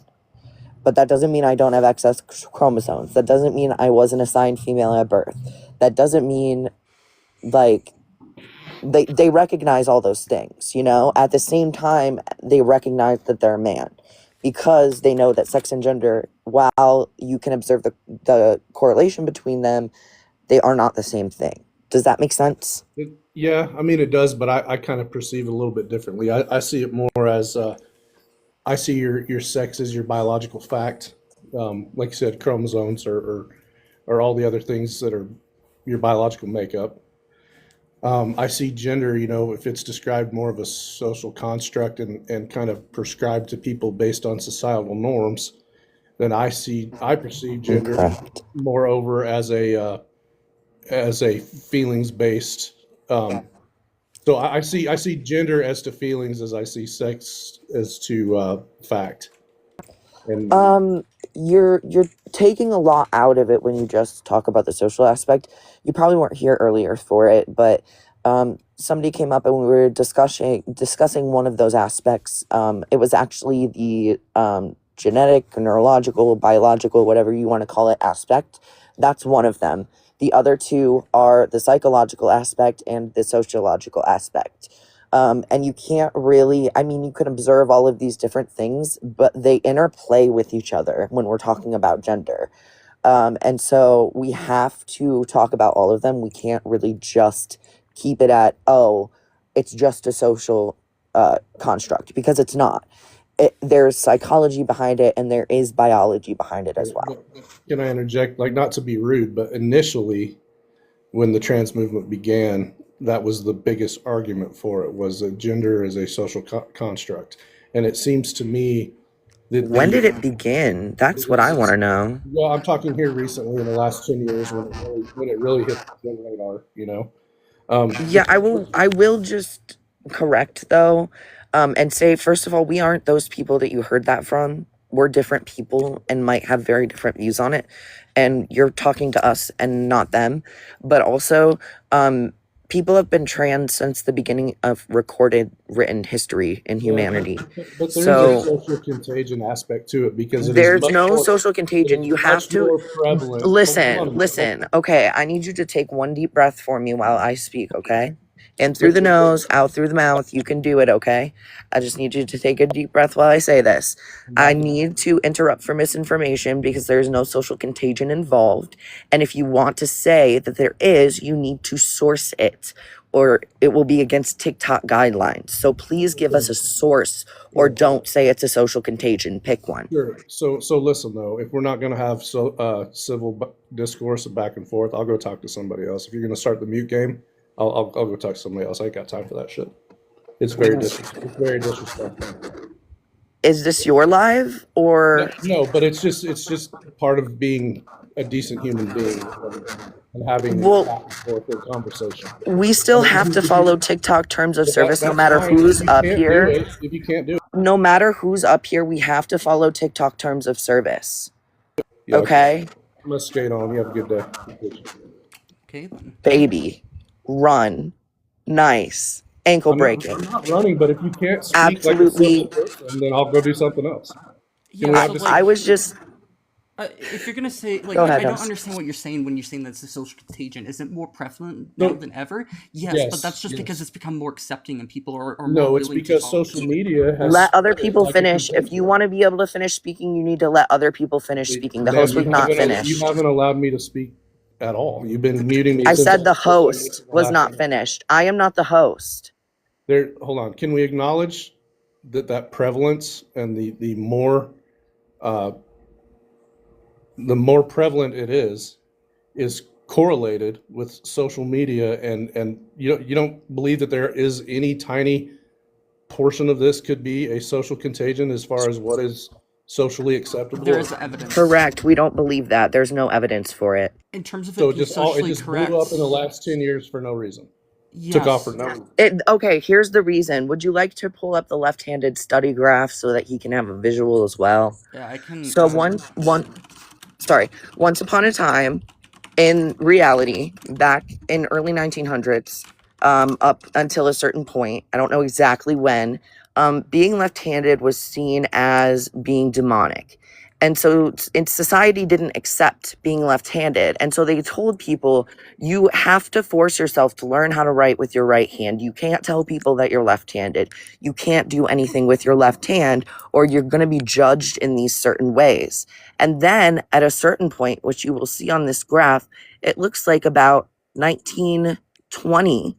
But that doesn't mean I don't have XX chromosomes. That doesn't mean I wasn't assigned female at birth. That doesn't mean, like, they recognize all those things, you know? At the same time, they recognize that they're a man because they know that sex and gender, while you can observe the correlation between them, they are not the same thing. Does that make sense? Yeah, I mean it does, but I kind of perceive it a little bit differently. I see it more as I see your sex as your biological fact. Like you said, chromosomes or all the other things that are your biological makeup. I see gender, if it's described more of a social construct and kind of prescribed to people based on societal norms, then I perceive gender Incorrect. moreover as a feelings based. So I see gender as to feelings as I see sex as to fact. And You're taking a lot out of it when you just talk about the social aspect. You probably weren't here earlier for it, but somebody came up and we were discussing one of those aspects. It was actually the genetic, neurological, biological, whatever you want to call it, aspect. That's one of them. The other two are the psychological aspect and the sociological aspect. And you can't really, I mean, you can observe all of these different things, but they interplay with each other when we're talking about gender. And so we have to talk about all of them. We can't really just keep it at, oh, it's just a social construct, because it's not. There's psychology behind it and there is biology behind it as well. can I interject, like, not to be rude, but initially when the trans movement began, that was the biggest argument for it, was that gender is a social construct. And it seems to me that When did it begin? That's what I want to know. Well, I'm talking here recently in the last 10 years when it really hit the radar, Yeah, I will just correct though, and say first of all, we aren't those people that you heard that from. We're different people and might have very different views on it. And you're talking to us and not them. But also, people have been trans since the beginning of recorded written history in humanity. But there is a So social contagion aspect to it because it is there's much no more, social it contagion. is You have much to more prevalent. Hold on, listen, listen. Okay, I need you to take one deep breath for me while I speak, okay? In through the nose, out through the mouth. You can do it, okay? I just need you to take a deep breath while I say this. I need to interrupt for misinformation because there's no social contagion involved. And if you want to say that there is, you need to source it, or it will be against TikTok guidelines. So please give us a source, or don't say it's a social contagion. Pick one. Sure. So listen though, if we're not going to have civil discourse and back and forth, I'll go talk to somebody else. If you're going to start the mute game, I'll go talk to somebody else. I ain't got time for that shit. It's very disrespectful. Is this your live or No, but it's just part of being a decent human being and having Well- back and forth a conversation. we still have to follow TikTok terms of service no That's matter fine. who's If you up can't here? do it, if you can't do it, No matter who's up here, we have to follow TikTok terms of service. yeah, Okay? I'm gonna skate on. You have a good day. Okay then. Baby, run, nice, ankle I'm breaking. not running, but if you can't speak Absolutely. like a civil person, then I'll go do something else. Yeah, we have so this- like, I was just if you're gonna say like, Go ahead, I don't Dubs. understand what you're saying when you're saying that's a social contagion. Is it more prevalent now No. than ever? Yes, Yes, but that's just yes. because it's become more accepting and people are No, more it's willing to because follow social it. media has let other spread it people like a finish. If you contagion. want to be able to finish speaking, you need to let other people finish speaking. The Ma'am, host you was not haven't- finished. You haven't allowed me to speak at all. You've been muting me. I since said the started host the was last not minute. finished. I am not the host. Hold on. Can we acknowledge that prevalence and the more prevalent it is correlated with social media, and you don't believe that there is any tiny portion of this could be a social contagion as far as what is socially acceptable? There is evidence. Correct. We don't believe that. There's no evidence for it. In terms of So it being socially it just correct. blew up in the last 10 years for no reason. Yes. Took off for no reason. Okay, here's the reason. Would you like to pull up the left-handed study graph so that he can have a visual as well? Yeah, I can. So once upon a time, in reality, back in early 1900s, up until a certain point, I don't know exactly when, being left-handed was seen as being demonic. And so society didn't accept being left-handed. And so they told people, you have to force yourself to learn how to write with your right hand. You can't tell people that you're left-handed. You can't do anything with your left hand, or you're going to be judged in these certain ways. And then at a certain point, which you will see on this graph, it looks like about 1920.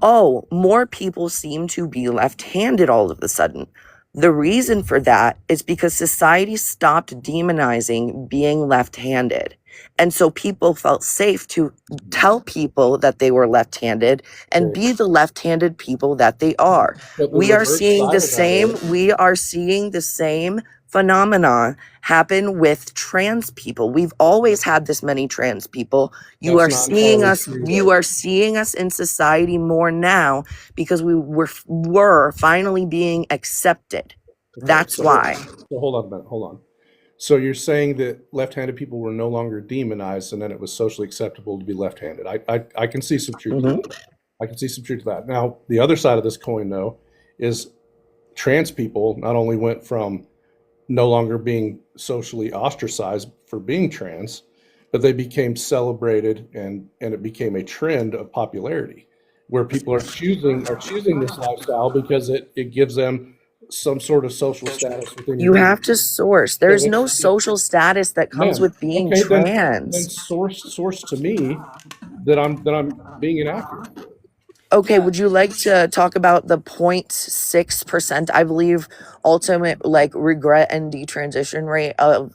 Oh, more people seem to be left-handed all of a sudden. The reason for that is because society stopped demonizing being left-handed. And so people felt safe to tell people that they were left-handed and be the left-handed people that they are. But the We are reverse seeing side the of that same is- we are seeing the same phenomenon happen with trans people. We've always had this many trans people. You That's are not seeing entirely us true, you though. are seeing us in society more now because we were finally being accepted. Okay, That's so- why. So hold on a minute. Hold on. So you're saying that left-handed people were no longer demonized, and then it was socially acceptable to be left-handed. I can see some truth. To that. I can see some truth to that. Now, the other side of this coin, though, is trans people not only went from no longer being socially ostracized for being trans, but they became celebrated, and it became a trend of popularity, where people are choosing this lifestyle because it gives them some sort of social status within You your have to source. There's no it's- social status that comes Ma'am, with being okay, then trans. source to me that I'm being inaccurate. Okay, Yeah. would you like to talk about the 0.6%, I believe, ultimate like regret and detransition rate of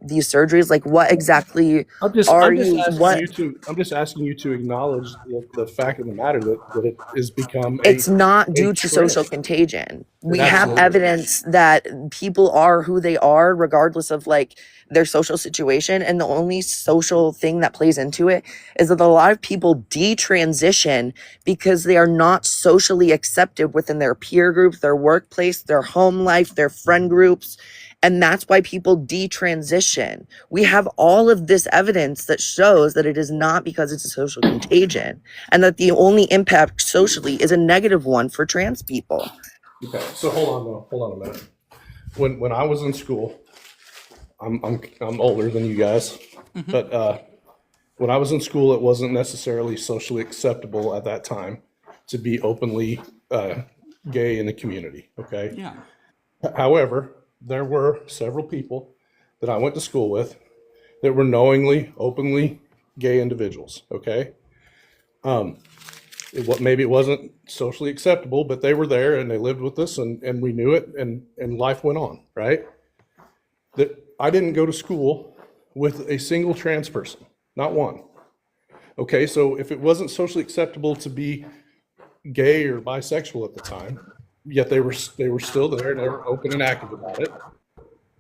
these surgeries? Like, what exactly I'm just are I'm just you? asking What? you to I'm just asking you to acknowledge the fact of the matter that it has become It's not a due to social trend. contagion. We It have absolutely is. evidence that people are who they are, regardless of like their social situation. And the only social thing that plays into it is that a lot of people detransition because they are not socially accepted within their peer group, their workplace, their home life, their friend groups. And that's why people detransition. We have all of this evidence that shows that it is not because it's a social contagion, and that the only impact socially is a negative one for trans people. Okay, so hold on a minute. When I was in school, I'm older than you guys, but when I was in school, it wasn't necessarily socially acceptable at that time to be openly gay in the community. Okay. Yeah. However, there were several people that I went to school with that were knowingly, openly gay individuals. Okay. Maybe it wasn't socially acceptable, but they were there and they lived with us, and we knew it, and life went on, right? That I didn't go to school with a single trans person, not one. Okay, so if it wasn't socially acceptable to be gay or bisexual at the time, yet they were still there and they were open and active about it.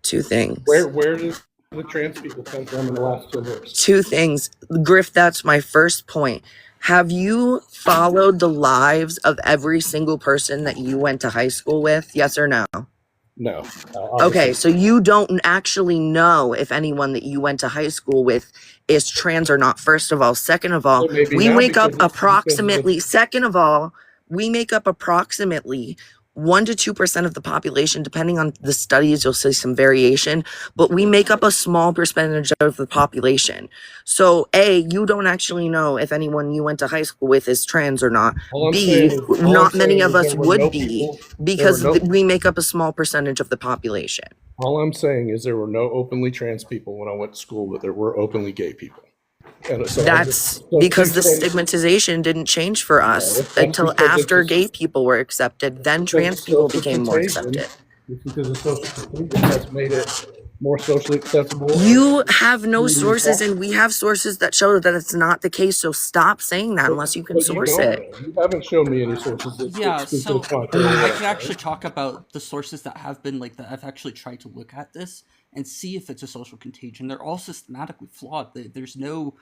Two things. Where did the trans people come from in the last 2 years? Two things. Griff, that's my first point. Have you followed the lives of every single person that you went to high school with? Yes or no? No. Okay, Obviously. so you don't actually know if anyone that you went to high school with is trans or not, first of all. Second of all, It may be we now make up because approximately, second of all, we make up approximately 1 to 2% of the population. Depending on the studies, you'll see some variation, but we make up a small percentage of the population. So A, you don't actually know if anyone you went to high school with is trans or not. all I'm B, saying is, not many of us there were would no be, people. because There were no, we make up a small percentage of the population. all I'm saying is there were no openly trans people when I went to school, but there were openly gay people. And so That's because the stigmatization didn't change for us that's until because after it's- gay people were accepted. Then trans people became more accepted. It's because the social contagion has made it more socially acceptable. You have no sources, and we have sources that show that it's not the case. So stop saying that unless you can But source don't, it. You haven't shown me any sources that Yeah, speak to so the contrary. I could actually talk about the sources that have been like that. I've actually tried to look at this and see if it's a social contagion. They're all systematically flawed. There's no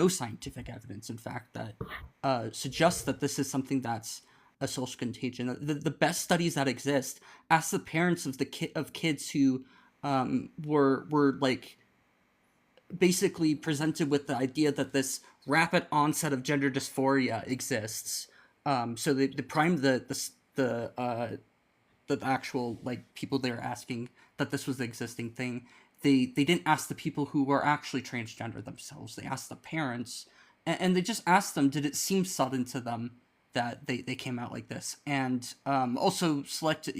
scientific evidence, in fact, that suggests that this is something that's a social contagion. The best studies that exist ask the parents of kids who were like basically presented with the idea that this rapid onset of gender dysphoria exists. So they primed the actual like people they were asking that this was the existing thing. They didn't ask the people who were actually transgender themselves. They asked the parents, and they just asked them, did it seem sudden to them that they came out like this? And also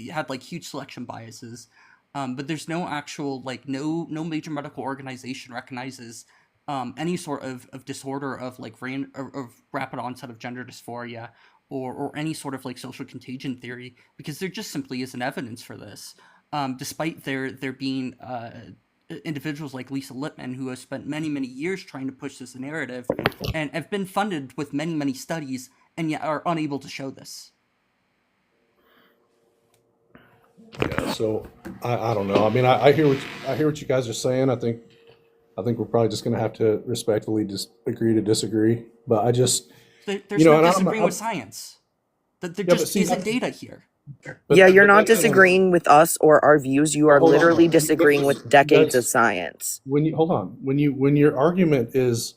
had like huge selection biases. But there's no actual like no major medical organization recognizes any sort of disorder of like of rapid onset of gender dysphoria or any sort of like social contagion theory, because there just simply isn't evidence for this. Despite there being individuals like Lisa Lippman who have spent many years trying to push this narrative and have been funded with many studies and yet are unable to show this. Yeah, so I don't know. I mean, I hear what you guys are saying. I think we're probably just going to have to respectfully just agree to disagree. But I just There's no disagreeing with science. That there just isn't data here. Yeah, you're not disagreeing with us or our views. You are Hold on. literally disagreeing with decades of science. When your argument is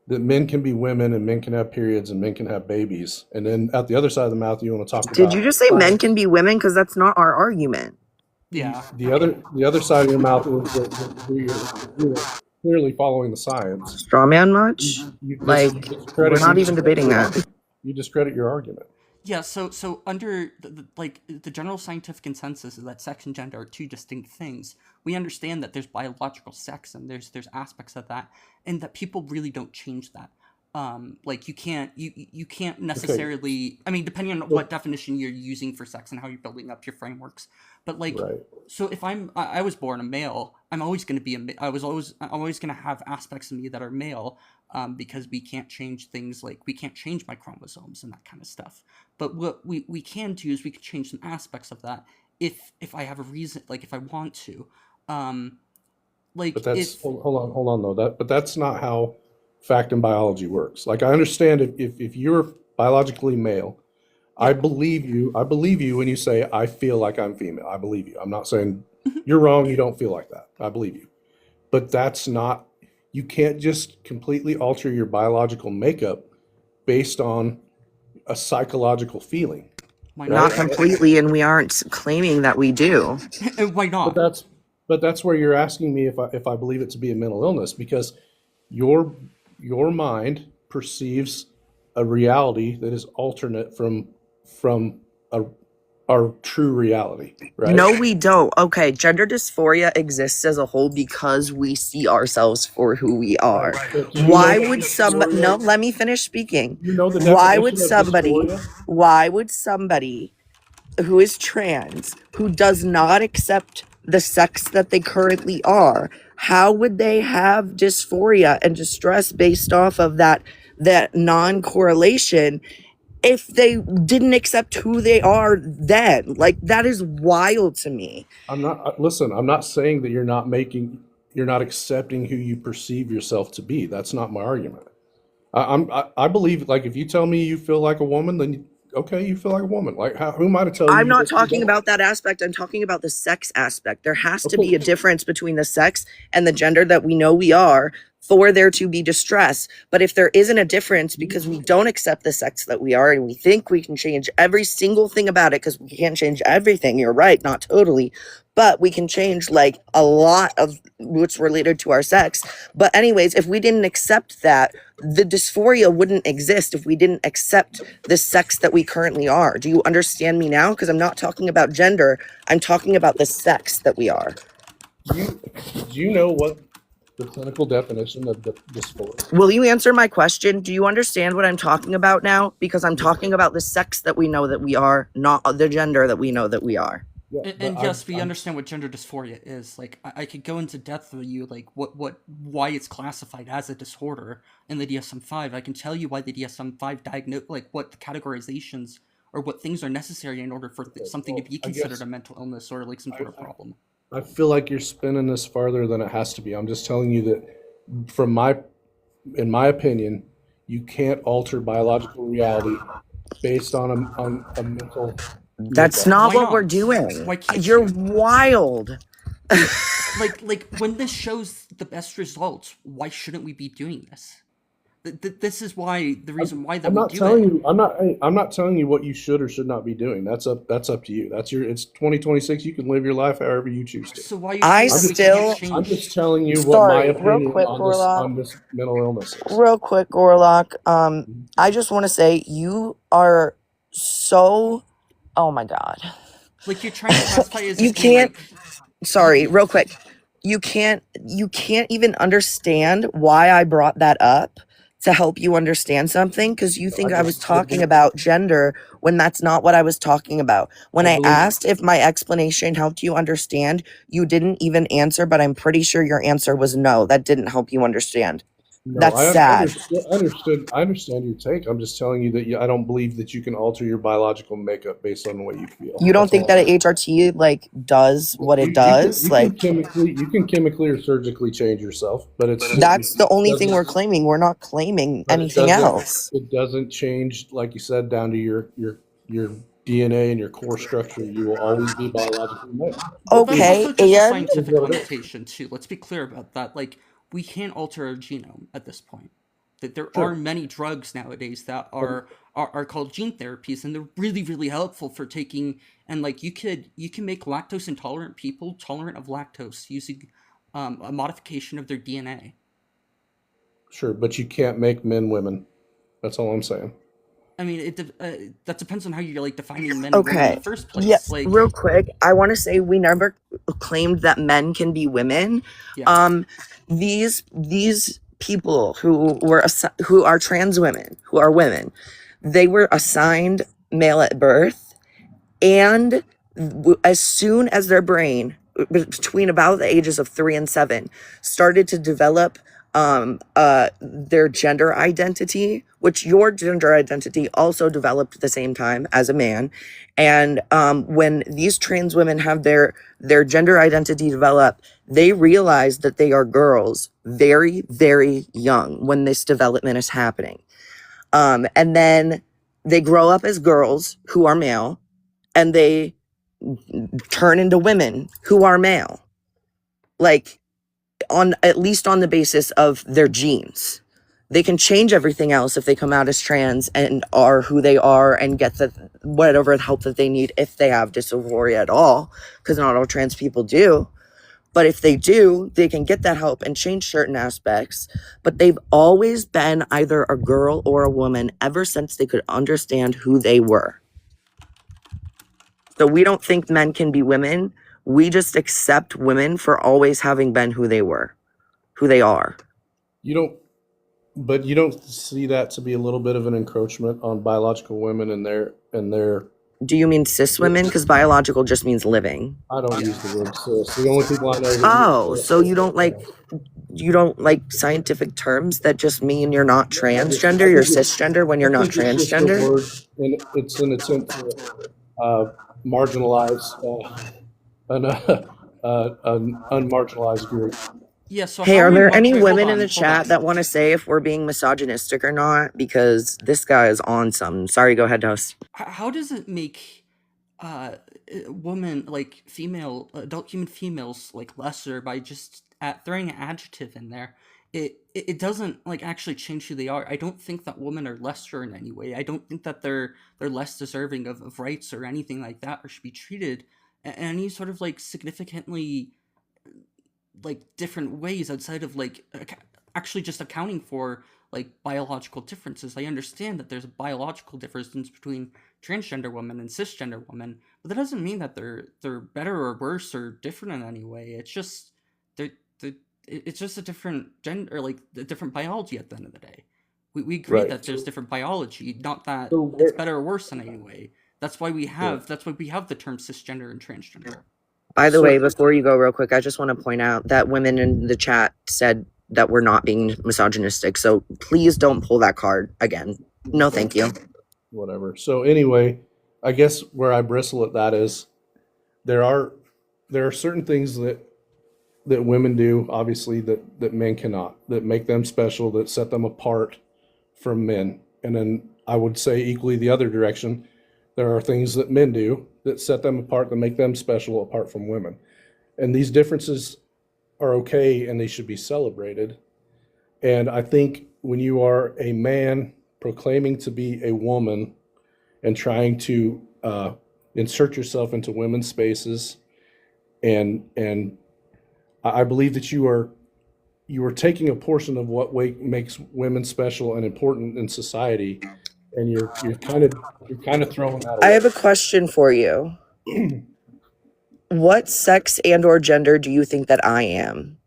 that men can be women and men can have periods and men can have babies, and then at the other side of the mouth you want to talk about. Did you just say men can be women? Because that's not our argument. Yeah. The other side of your mouth is that you're clearly following the science. Straw man much? We're not even debating that. You discredit your argument. Yeah, so under the general scientific consensus is that sex and gender are two distinct things. We understand that there's biological sex and there's aspects of that, and that people really don't change that. Like you can't necessarily. I mean, depending on what definition you're using for sex and how you're building up your frameworks. But like, Right. so if I was born a male, I'm always going to be I'm always going to have aspects of me that are male, because we can't change things, like we can't change my chromosomes and that kind of stuff. But what we can do is we can change some aspects of that if I have a reason, like if I want to. Like But that's if hold on though. But that's not how fact and biology works. Like I understand if you're biologically male, I believe you. I believe you when you say I feel like I'm female. I believe you. I'm not saying you're wrong. You don't feel like that. I believe you. But that's not. You can't just completely alter your biological makeup based on a psychological feeling. why Not not? completely, and we aren't claiming that we do. And why not? But that's where you're asking me if I believe it to be a mental illness, because your mind perceives a reality that is alternate from our true reality, right? No, we don't. Okay, gender dysphoria exists as a whole because we see ourselves for who we are. But do you Why know would what somebody, no, dysphoria- let me finish speaking. You know the Why would definition of somebody, dysphoria? why would somebody who is trans, who does not accept the sex that they currently are, how would they have dysphoria and distress based off of that non-correlation if they didn't accept who they are then? Like, that is wild to me. Listen, I'm not saying that you're not accepting who you perceive yourself to be. That's not my argument. I believe, like, if you tell me you feel like a woman, then okay, you feel like a woman. Like, who am I to tell you? I'm not that you talking don't? about that aspect. I'm talking about the sex aspect. There has to Okay. be a difference between the sex and the gender that we know we are for there to be distress. But if there isn't a difference because we don't accept the sex that we are and we think we can change every single thing about it, because we can't change everything, you're right, not totally, but we can change like a lot of what's related to our sex. But anyways, if we didn't accept that, the dysphoria wouldn't exist if we didn't accept the sex that we currently are. Do you understand me now? Because I'm not talking about gender. I'm talking about the sex that we are. Do you know what the clinical definition of dysphoria? Will you answer my question? Do you understand what I'm talking about now? Because I'm talking about the sex that we know that we are, not the gender that we know that we are. Yeah, And but yes, we I'm- understand what gender dysphoria is. Like, I could go into depth with you, like why it's classified as a disorder in the DSM-5. I can tell you why the DSM-5 diagnose, like, what the categorizations or what things are necessary in order for something to be I considered guess- a mental illness or like some sort of problem. I feel like you're spinning this farther than it has to be. I'm just telling you that in my opinion, you can't alter biological reality based on a mental. That's makeup. not Why what not? we're doing. Why can't You're you? wild. Like when this shows the best results, why shouldn't we be doing this? This is why the reason why that I'm we not do telling it. you. I'm not telling you what you should or should not be doing. That's up to you. It's 2026. You can live your life however you choose to. So why are you I saying that we still- can't I'm change? just telling you what Sorry, my real opinion quick, on this mental illness is. Real quick, Gorlock. I just want to say you are so. Oh my god. Like, you're trying to classify it as You just being, can't- like, Sorry, real quick. You can't even understand why I brought that up to help you understand something, because you think I was talking about gender when that's not what I was talking about. When I I believe- asked if my explanation helped you understand, you didn't even answer, but I'm pretty sure your answer was no. That didn't help you understand. No, That's I sad. I understand your take. I'm just telling you that I don't believe that you can alter your biological makeup based on the way you feel. You don't That's think all. that a HRT like does what it does? You Like, can chemically or surgically change yourself, but that's the only thing doesn't- we're claiming. We're not claiming but it anything doesn't- else. It doesn't change, like you said, down to your DNA and your core structure. You will always be biologically male. Well, that's Okay, also just a and scientific Is what it is. connotation too. Let's be clear about that. Like, we can't alter our genome at this point. That there Sure. are many drugs nowadays that are called gene therapies, and they're really, really helpful for taking. And like, you can make lactose intolerant people tolerant of lactose using a modification of their DNA. Sure, but you can't make men women. That's all I'm saying. I mean, that depends on how you're like defining men and women in okay, the first place. yeah. Like, Real quick, I want to say we never claimed that men can be women. yeah. These people who are trans women, who are women, they were assigned male at birth, and as soon as their brain, between about the ages of 3 and 7, started to develop their gender identity, which your gender identity also developed at the same time as a man. And when these trans women have their gender identity develop, they realize that they are girls very, very young when this development is happening. And then they grow up as girls who are male, and they turn into women who are male. Like, at least on the basis of their genes. They can change everything else if they come out as trans and are who they are and get the whatever help that they need if they have dysphoria at all, because not all trans people do. But if they do, they can get that help and change certain aspects. But they've always been either a girl or a woman ever since they could understand who they were. So we don't think men can be women. We just accept women for always having been who they were, who they are. You don't see that to be a little bit of an encroachment on biological women and their. Do you mean cis women? Because biological just means living. I don't use the word cis. The only people I know. Oh, so you don't like scientific terms that just mean you're not transgender, you're cisgender when you're not transgender? And it's an attempt to marginalize an unmarginalized group. Yeah, so Hey, how are we there mar- any wait, hold women in on, the hold chat on. that want to say if we're being misogynistic or not? Because this guy is on some. Sorry, go ahead, host. How does it make woman, like female, adult human females, like lesser by just throwing an adjective in there? It doesn't like actually change who they are. I don't think that women are lesser in any way. I don't think that they're less deserving of rights or anything like that, or should be treated in any sort of like significantly like different ways outside of like actually just accounting for like biological differences. I understand that there's a biological difference between transgender women and cisgender women, but that doesn't mean that they're better or worse or different in any way. It's just it's just a different gender, like a different biology at the end of the day. We agree Right. that there's different biology, not that So it's better or worse in any way. That's why we have the term cisgender and transgender. By the way, before you go real quick, I just want to point out that women in the chat said that we're not being misogynistic. So please don't pull that card again. No, thank you. Whatever. So anyway, I guess where I bristle at that is there are certain things that women do, obviously, that men cannot, that make them special, that set them apart from men. And then I would say equally the other direction, there are things that men do that set them apart, that make them special apart from women. And these differences are okay and they should be celebrated. And I think when you are a man proclaiming to be a woman and trying to insert yourself into women's spaces, and I believe that you are taking a portion of what makes women special and important in society, and you're kind of throwing that away. I have a question for you. What sex and or gender do you think that I am?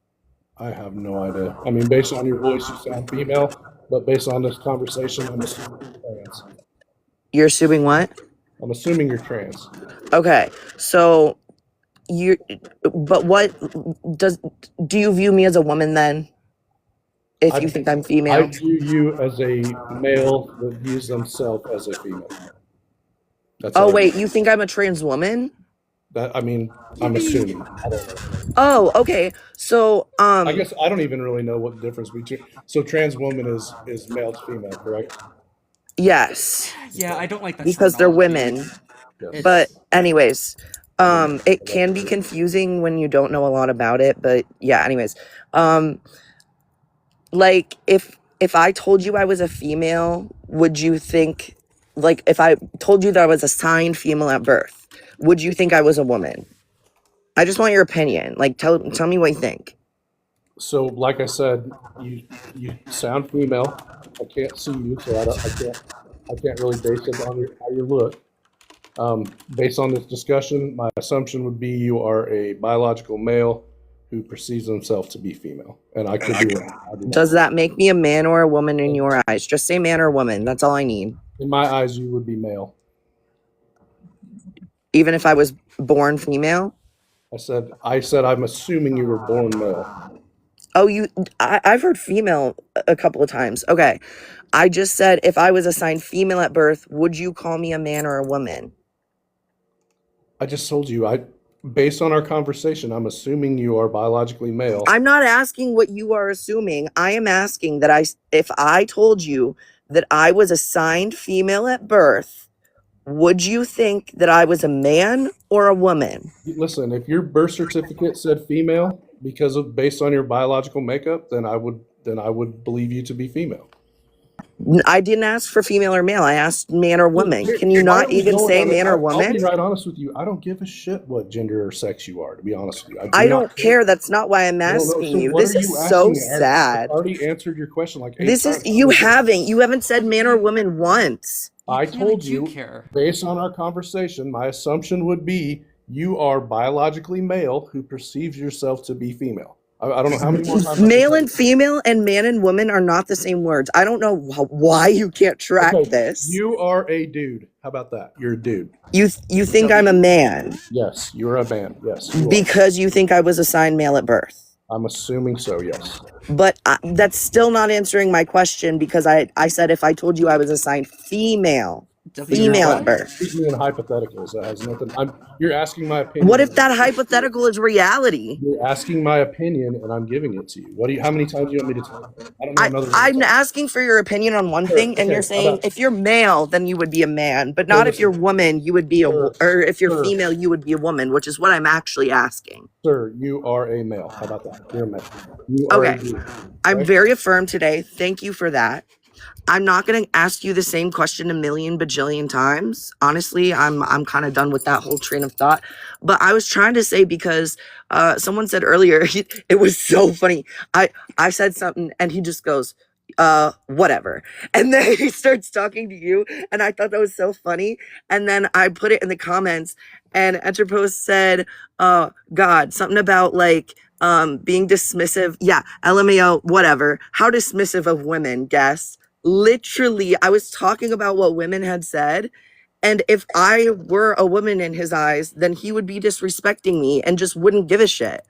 I have no idea. I mean, based on your voice, you sound female, but based on this conversation, I'm assuming you're trans. You're assuming what? I'm assuming you're trans. Okay, so but what do you view me as a woman then? If you think I'm I female? view you as a male that views themselves as a female. That's Oh all I wait, do. you think I'm a trans woman? I mean, I'm assuming. I don't know. Oh, okay. So I guess I don't even really know what the difference between. So trans woman is male to female, correct? yes, Yeah, I don't like that because they're terminology. women. It's- But anyways, it can be confusing when you don't know a lot about it, but yeah, anyways. Like if I told you I was a female, would you think, like if I told you that I was assigned female at birth, would you think I was a woman? I just want your opinion. Like tell me what you think. So, like I said, you sound female. I can't see you, so I can't really base it on how you look. Based on this discussion, my assumption would be you are a biological male who perceives himself to be female. And I could be wrong. I do not Does know. that make me a man or a woman in your eyes? Just say man or woman. That's all I need. In my eyes, you would be male. Even if I was born female. I said I'm assuming you were born male. Oh, I've heard female a couple of times. Okay. I just said if I was assigned female at birth, would you call me a man or a woman? I just told you, based on our conversation, I'm assuming you are biologically male. I'm not asking what you are assuming. I am asking that if I told you that I was assigned female at birth, would you think that I was a man or a woman? Listen, if your birth certificate said female based on your biological makeup, then I would believe you to be female. I didn't ask for female or male. I asked man or woman. Can you Why not don't we even go say another- man or I'll be woman? right honest with you. I don't give a shit what gender or sex you are, to be honest with you. I do not don't care. That's not why I'm I don't know. asking So you. what This are is you so asking me? sad. I already answered your question like 8 This is times. you haven't said man or woman once. I clearly told do you, care. based on our conversation, my assumption would be you are biologically male who perceives yourself to be female. I don't know how many more times. I can Male tell and you. female and man and woman are not the same words. I don't know why you can't track Okay, this. you are a dude. How about that? You're a dude. You think I'm a man Yes, you're a man. Yes, you are. because you think I was assigned male at birth. I'm assuming so. Yes. But that's still not answering my question because I said if I told you I was assigned female WTF? at birth. Speaking in hypotheticals, that has nothing. You're asking my opinion. What if that hypothetical is reality? You're asking my opinion, and I'm giving it to you. How many times do you want me to tell you? I don't know another. I'm asking for your opinion on one Sure, thing, and okay, you're saying about- if you're male, then you would be a man, but not Sure, if you're woman, you would be Sure, or if you're sure. female, you would be a woman, which is what I'm actually asking. Sir, you are a male. How about that? You're a male. You are a Okay. dude. I'm Okay? very affirmed today. Thank you for that. I'm not going to ask you the same question a million bajillion times. Honestly, I'm kind of done with that whole train of thought. But I was trying to say because someone said earlier, it was so funny. I said something and he just goes, whatever. And then he starts talking to you. And I thought that was so funny. And then I put it in the comments and Enterpose said, God, something about like, being dismissive. Yeah. LMAO, whatever. How dismissive of women, guess. Literally, I was talking about what women had said. And if I were a woman in his eyes, then he would be disrespecting me and just wouldn't give a shit.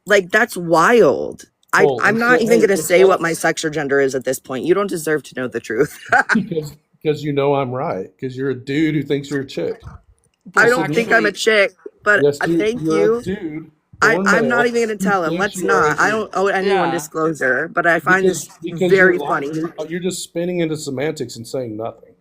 Like, that's wild. Well, I'm not it's- even going to it's- say what my sex or gender is at this point. You don't deserve to know the truth. because you know I'm right. Because you're a dude who thinks you're a chick. I Well, don't think I'm a actually- chick, but Yes, dude, thank you're you. a dude. I'm born not male even going to who tell him. thinks Let's you are a not. I dude. don't owe anyone Yeah. disclosure, but I find this Because very you're funny. You're just spinning into semantics and saying nothing.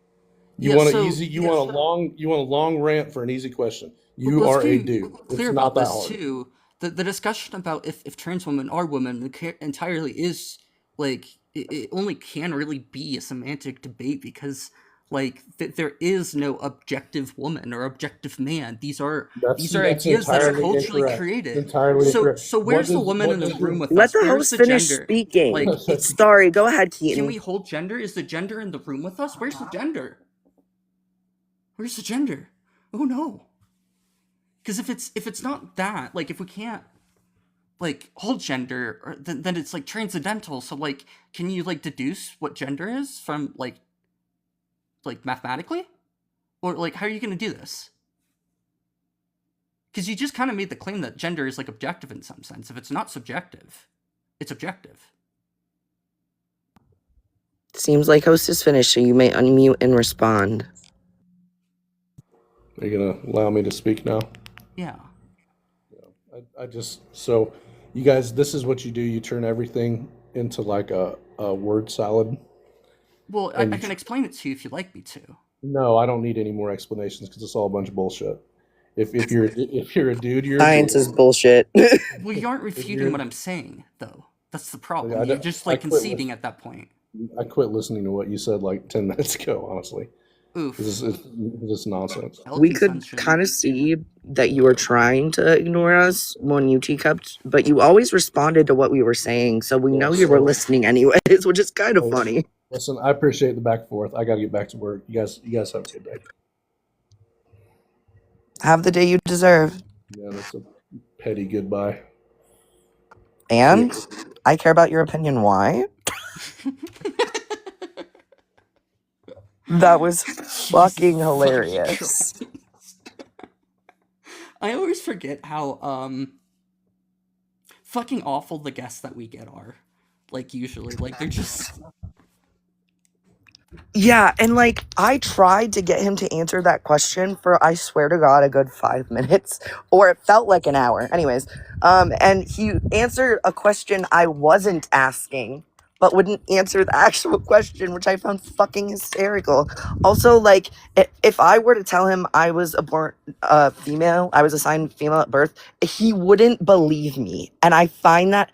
You Yeah, want so- you want a long rant for an easy question. You Let's are a be dude. Clear It's not about that this hard. too. The discussion about if trans women are women entirely is like it only can really be a semantic debate because like there is no objective woman or objective man. These are That's ideas that are entirely culturally incorrect. created. Entirely So incorrect. so where's the What woman in the does- room with Let us? the Where's host finish gender? speaking. Like, Sorry, go ahead, can Keaton. we hold gender? Is the gender in the room with us? Where's the gender? Where's the gender? Oh no. Because if it's not that, like if we can't like hold gender, or, then it's like transcendental. So like, can you like deduce what gender is from like mathematically, or like how are you gonna do this? Because you just kind of made the claim that gender is like objective in some sense. If it's not subjective, it's objective. Seems like host is finished, so you may unmute and respond. Are you gonna allow me to speak now? Yeah. I just so you guys, this is what you do. You turn everything into like a word salad. Well, I can explain it to you if you'd like me to. No, I don't need any more explanations because it's all a bunch of bullshit. If you're a dude, you're Science a is dude. bullshit. Well, you aren't refuting you're- what I'm saying, though. That's the problem. I You're don't- just I like quit conceding at that point. I quit listening to what you said like 10 minutes ago. Honestly, Oof. this is nonsense. We could kind of see that you were trying to ignore us when you teacupped, but you always responded to what we were saying, so we know you were listening anyways, which is kind of funny. Listen, I appreciate the back and forth. I gotta get back to work. You guys have a good day. Have the day you deserve. Yeah, that's a petty goodbye. And I care about your opinion. Why? That was fucking hilarious. Christ. I always forget how fucking awful the guests that we get are. Like usually, like they're just Yeah, and like I tried to get him to answer that question for, I swear to God, a good 5 minutes, or it felt like an hour. Anyways, and he answered a question I wasn't asking, but wouldn't answer the actual question, which I found fucking hysterical. Also, like, if I were to tell him I was born female, I was assigned female at birth, he wouldn't believe me, and I find that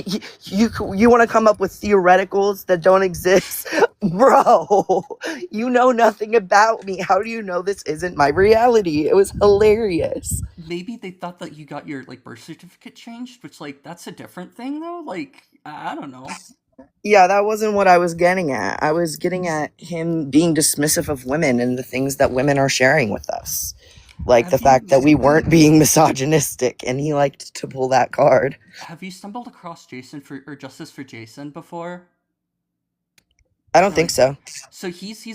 you want to come up with theoreticals that don't exist? Bro, you know nothing about me. How do you know this isn't my reality? It was hilarious. maybe they thought that you got your like birth certificate changed, which like that's a different thing though. Like I don't know. Yeah, that wasn't what I was getting at. I was getting at him being dismissive of women and the things that women are sharing with us. Like the Have fact that you we weren't being misogynistic, and he liked to pull that card. have you stumbled across Jason for or Justice for Jason before? I don't Or think like so. so he's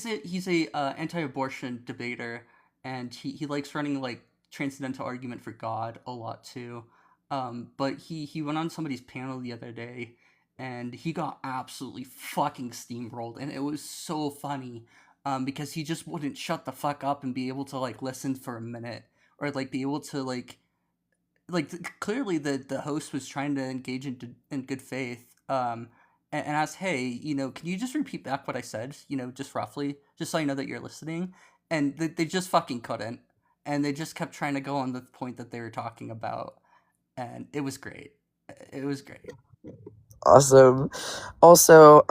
a anti-abortion debater, and he likes running like transcendental argument for God a lot too. But he went on somebody's panel the other day, and he got absolutely fucking steamrolled, and it was so funny. Because he just wouldn't shut the fuck up and be able to like listen for a minute, or like be able to clearly the host was trying to engage in good faith, and ask, hey, can you just repeat back what I said, just roughly, just so I know that you're listening. And they just fucking couldn't, and they just kept trying to go on the point that they were talking about, and it was great. It was great. Awesome. Also,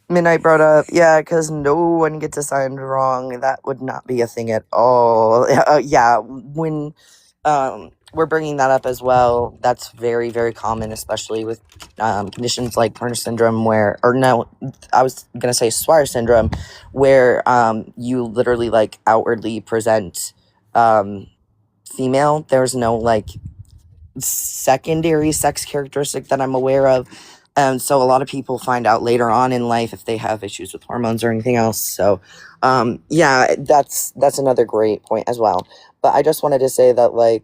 Midnight brought up, yeah, because no one gets assigned wrong. That would not be a thing at all. Yeah, when we're bringing that up as well, that's very, very common, especially with conditions like Turner syndrome, or no, I was going to say Swire syndrome, where you literally like outwardly present female. There's no like secondary sex characteristic that I'm aware of. And so a lot of people find out later on in life if they have issues with hormones or anything else. So, yeah, that's another great point as well. But I just wanted to say that, like,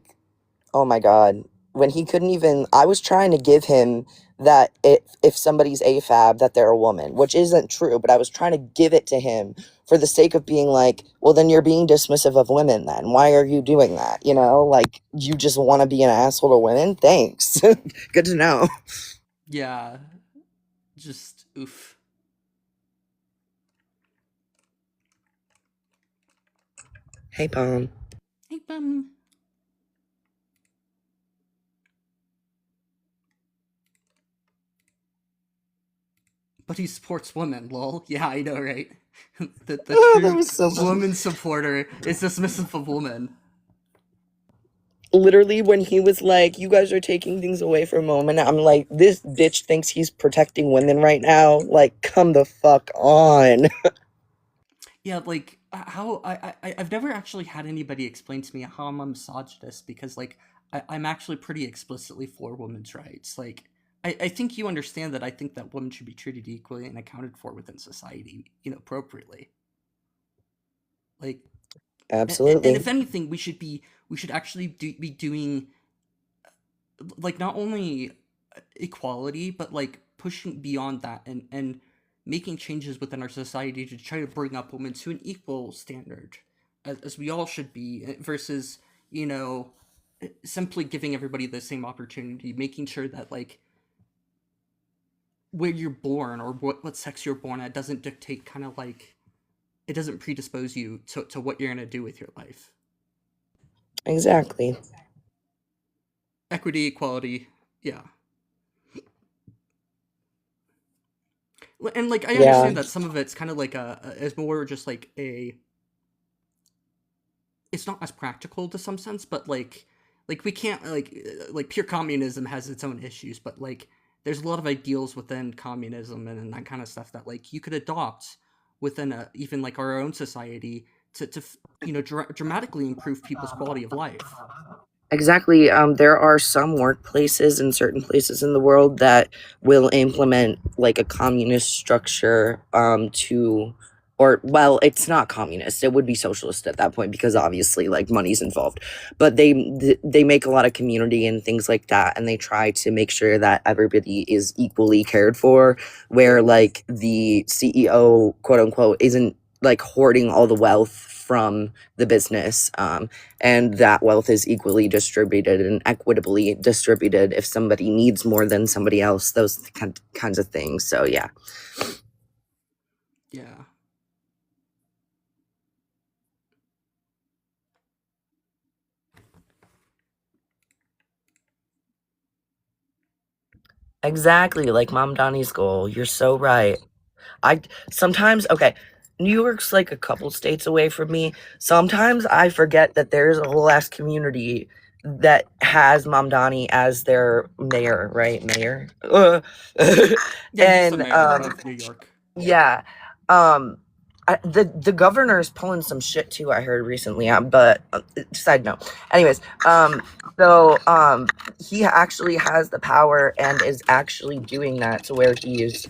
oh my God, when he couldn't even, I was trying to give him that if somebody's AFAB, that they're a woman, which isn't true, but I was trying to give it to him for the sake of being like, well, then you're being dismissive of women then. Why are you doing that? Like, you just want to be an asshole to women? Thanks. Good to know. Yeah, just oof. Hey, Palm. Hey, bum. But he supports women, lol. Yeah, I know, right? the Oh, that true was so funny. woman supporter is dismissive of women. Literally, when he was like, you guys are taking things away from women, I'm like, this bitch thinks he's protecting women right now. Like, come the fuck on. Yeah, like how I've never actually had anybody explain to me how I'm a misogynist, because like I'm actually pretty explicitly for women's rights. Like I think you understand that I think that women should be treated equally and accounted for within society, appropriately. Like and Absolutely. if anything, we should actually be doing like not only equality, but like pushing beyond that, and making changes within our society to try to bring up women to an equal standard, as we all should be, versus simply giving everybody the same opportunity, making sure that like where you're born or what sex you're born at doesn't dictate, kind of like it doesn't predispose you to what you're going to do with your life. Exactly. Equity, equality, yeah. And like I Yeah. understand that some of it's kind of like is more just like it's not as practical to some sense, but like we can't like pure communism has its own issues, but like there's a lot of ideals within communism and that kind of stuff that like you could adopt within even like our own society to dramatically improve people's quality of life. Exactly. There are some workplaces in certain places in the world that will implement like a communist structure to, or well, it's not communist. It would be socialist at that point because obviously like money's involved. But they make a lot of community and things like that, and they try to make sure that everybody is equally cared for. Where like the CEO, quote unquote, isn't like hoarding all the wealth from the business. And that wealth is equally distributed and equitably distributed if somebody needs more than somebody else, those kinds of things. So yeah. Yeah. Exactly, like Mom Donnie's goal. You're so right. I sometimes okay, New York's like a couple states away from me. Sometimes I forget that there's a whole ass community that has Mom Donnie as their mayor, right? Mayor. Yeah, he's the And mayor of New York. yeah. The governor's pulling some shit too, I heard recently. But side note. Anyways, he actually has the power and is actually doing that to where he is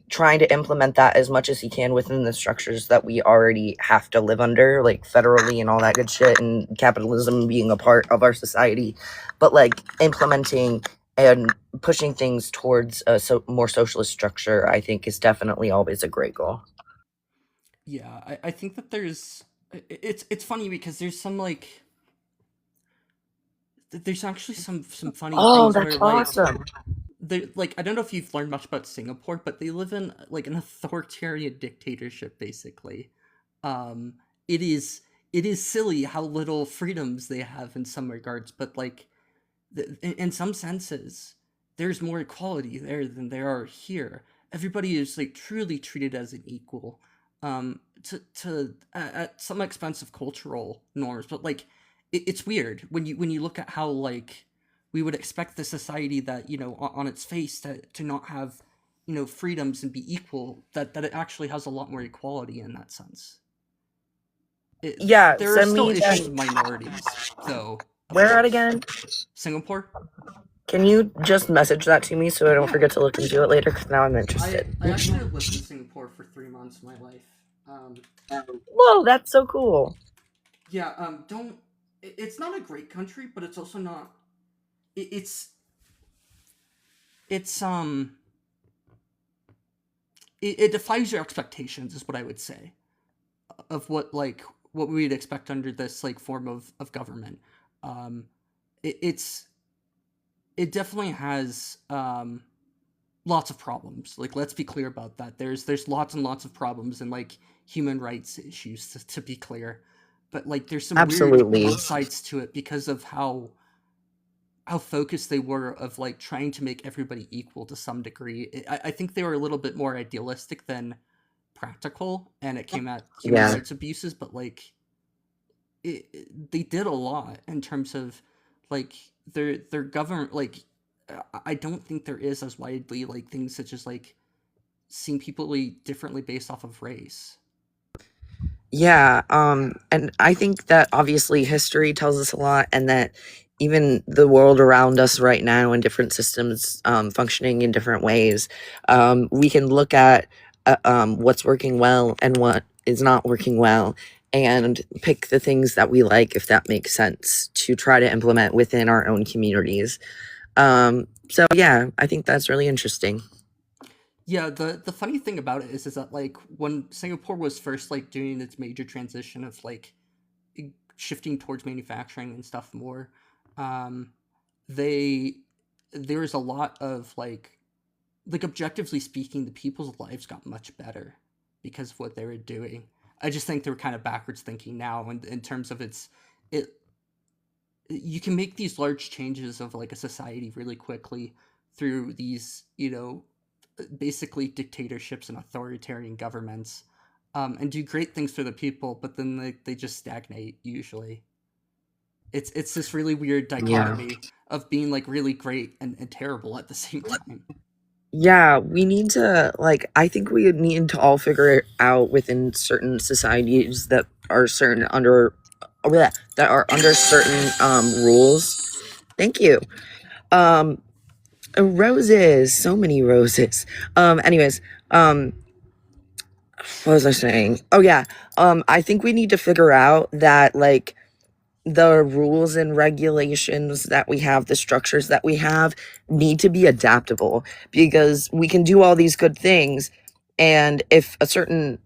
trying to implement that as much as he can within the structures that we already have to live under, like federally and all that good shit, and capitalism being a part of our society. But like implementing and pushing things towards a more socialist structure, I think, is definitely always a great goal. Yeah, I think that it's funny because there's some like there's actually some funny Oh, things where that's like awesome. they like I don't know if you've learned much about Singapore, but they live in like an authoritarian dictatorship basically. Um it is silly how little freedoms they have in some regards, but like in some senses there's more equality there than there are here. Everybody is like truly treated as an equal. To at some expense of cultural norms, but like it's weird when you look at how like we would expect the society that on its face to not have freedoms and be equal, that it actually has a lot more equality in that sense. Yeah, There are send still me that. issues with minorities though, of Where at course. again? Singapore. Can you just message that to me so I don't forget to look into it later? Because now I'm interested. I actually lived in Singapore for 3 months of my life. Whoa, that's so cool. Yeah, don't. It's not a great country, but it's also not. It's it defies your expectations, is what I would say, of what we'd expect under this like form of government. Um, it's it definitely has lots of problems. Like, let's be clear about that. There's lots and lots of problems and like human rights issues to be clear, but like there's some Absolutely. weird sides to it because of how focused they were of like trying to make everybody equal to some degree. I think they were a little bit more idealistic than practical, and it came at human Yeah. rights abuses. But like, they did a lot in terms of like their government. Like, I don't think there is as widely like things such as like seeing people differently based off of race. Yeah, and I think that obviously history tells us a lot, and that even the world around us right now and different systems functioning in different ways, we can look at what's working well and what is not working well, and pick the things that we like, if that makes sense, to try to implement within our own communities. So yeah, I think that's really interesting. Yeah, the funny thing about it is that like when Singapore was first like doing its major transition of like shifting towards manufacturing and stuff more, um, they there was a lot of like objectively speaking, the people's lives got much better because of what they were doing. I just think they're kind of backwards thinking now in terms of it. You can make these large changes of like a society really quickly through these basically dictatorships and authoritarian governments, and do great things for the people, but then they just stagnate usually. It's this really weird Yeah. dichotomy of being like really great and terrible at the same time. Yeah, we need to I think we need to all figure it out within certain societies that are certain under that are under certain rules. Thank you. Roses, so many roses. Anyways, what was I saying? Oh yeah. I think we need to figure out that like the rules and regulations that we have, the structures that we have need to be adaptable, because we can do all these good things, and if a certain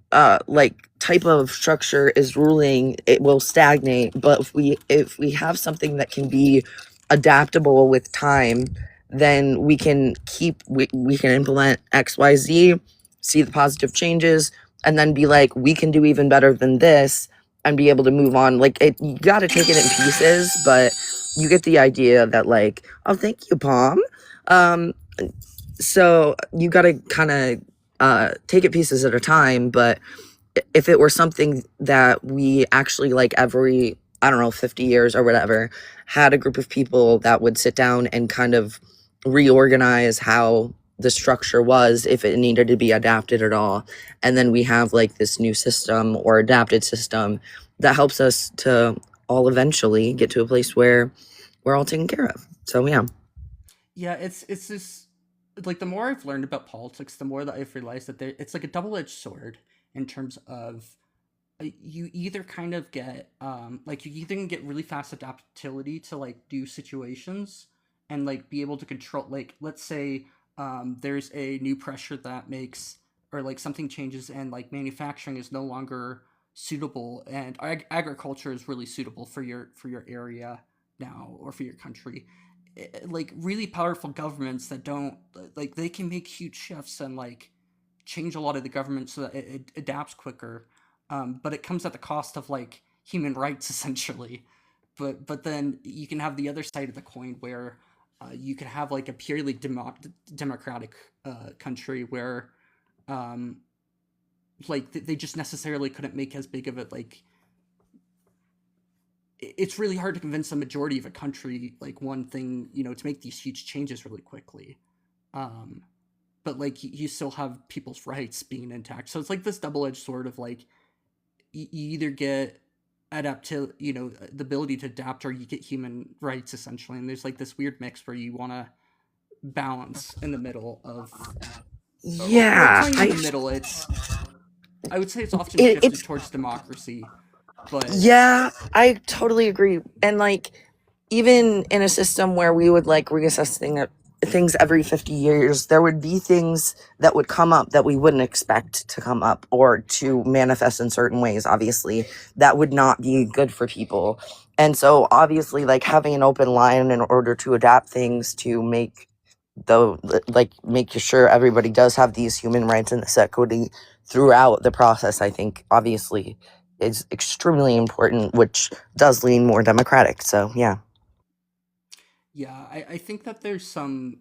like type of structure is ruling, it will stagnate. But if we have something that can be adaptable with time, then we can implement XYZ, see the positive changes, and then be like, we can do even better than this, and be able to move on. Like, you got to take it in pieces, but you get the idea that, like, oh, thank you, Palm. So you got to kind of take it pieces at a time. But if it were something that we actually, like, every, I don't know, 50 years or whatever, had a group of people that would sit down and kind of reorganize how the structure was, if it needed to be adapted at all, and then we have like this new system or adapted system that helps us to all eventually get to a place where we're all taken care of. So yeah. Yeah, it's just like the more I've learned about politics, the more that I've realized that it's like a double-edged sword in terms of you either kind of get like you either can get really fast adaptability to like do situations and like be able to control, like let's say there's a new pressure that makes, or like something changes and like manufacturing is no longer suitable, and agriculture is really suitable for your area now or for your country. Like really powerful governments that don't, like they can make huge shifts and like change a lot of the government so that it adapts quicker, but it comes at the cost of like human rights essentially. But then you can have the other side of the coin where you could have like a purely democratic country where like they just necessarily couldn't make as big of it. Like it's really hard to convince a majority of a country like one thing, you know, to make these huge changes really quickly. But like you still have people's rights being intact, so it's like this double-edged sword of like you either get you know, the ability to adapt, or you get human rights essentially, and there's like this weird mix where you want to balance in the middle of Yeah, in the middle. I would say it's often it, shifted it's towards democracy, but yeah, I totally agree. And like, even in a system where we would like reassess things every 50 years, there would be things that would come up that we wouldn't expect to come up or to manifest in certain ways, obviously, that would not be good for people. And so, obviously, like having an open line in order to adapt things to make like making sure everybody does have these human rights and this equity throughout the process, I think obviously is extremely important, which does lean more democratic. So yeah. yeah, I think that there's some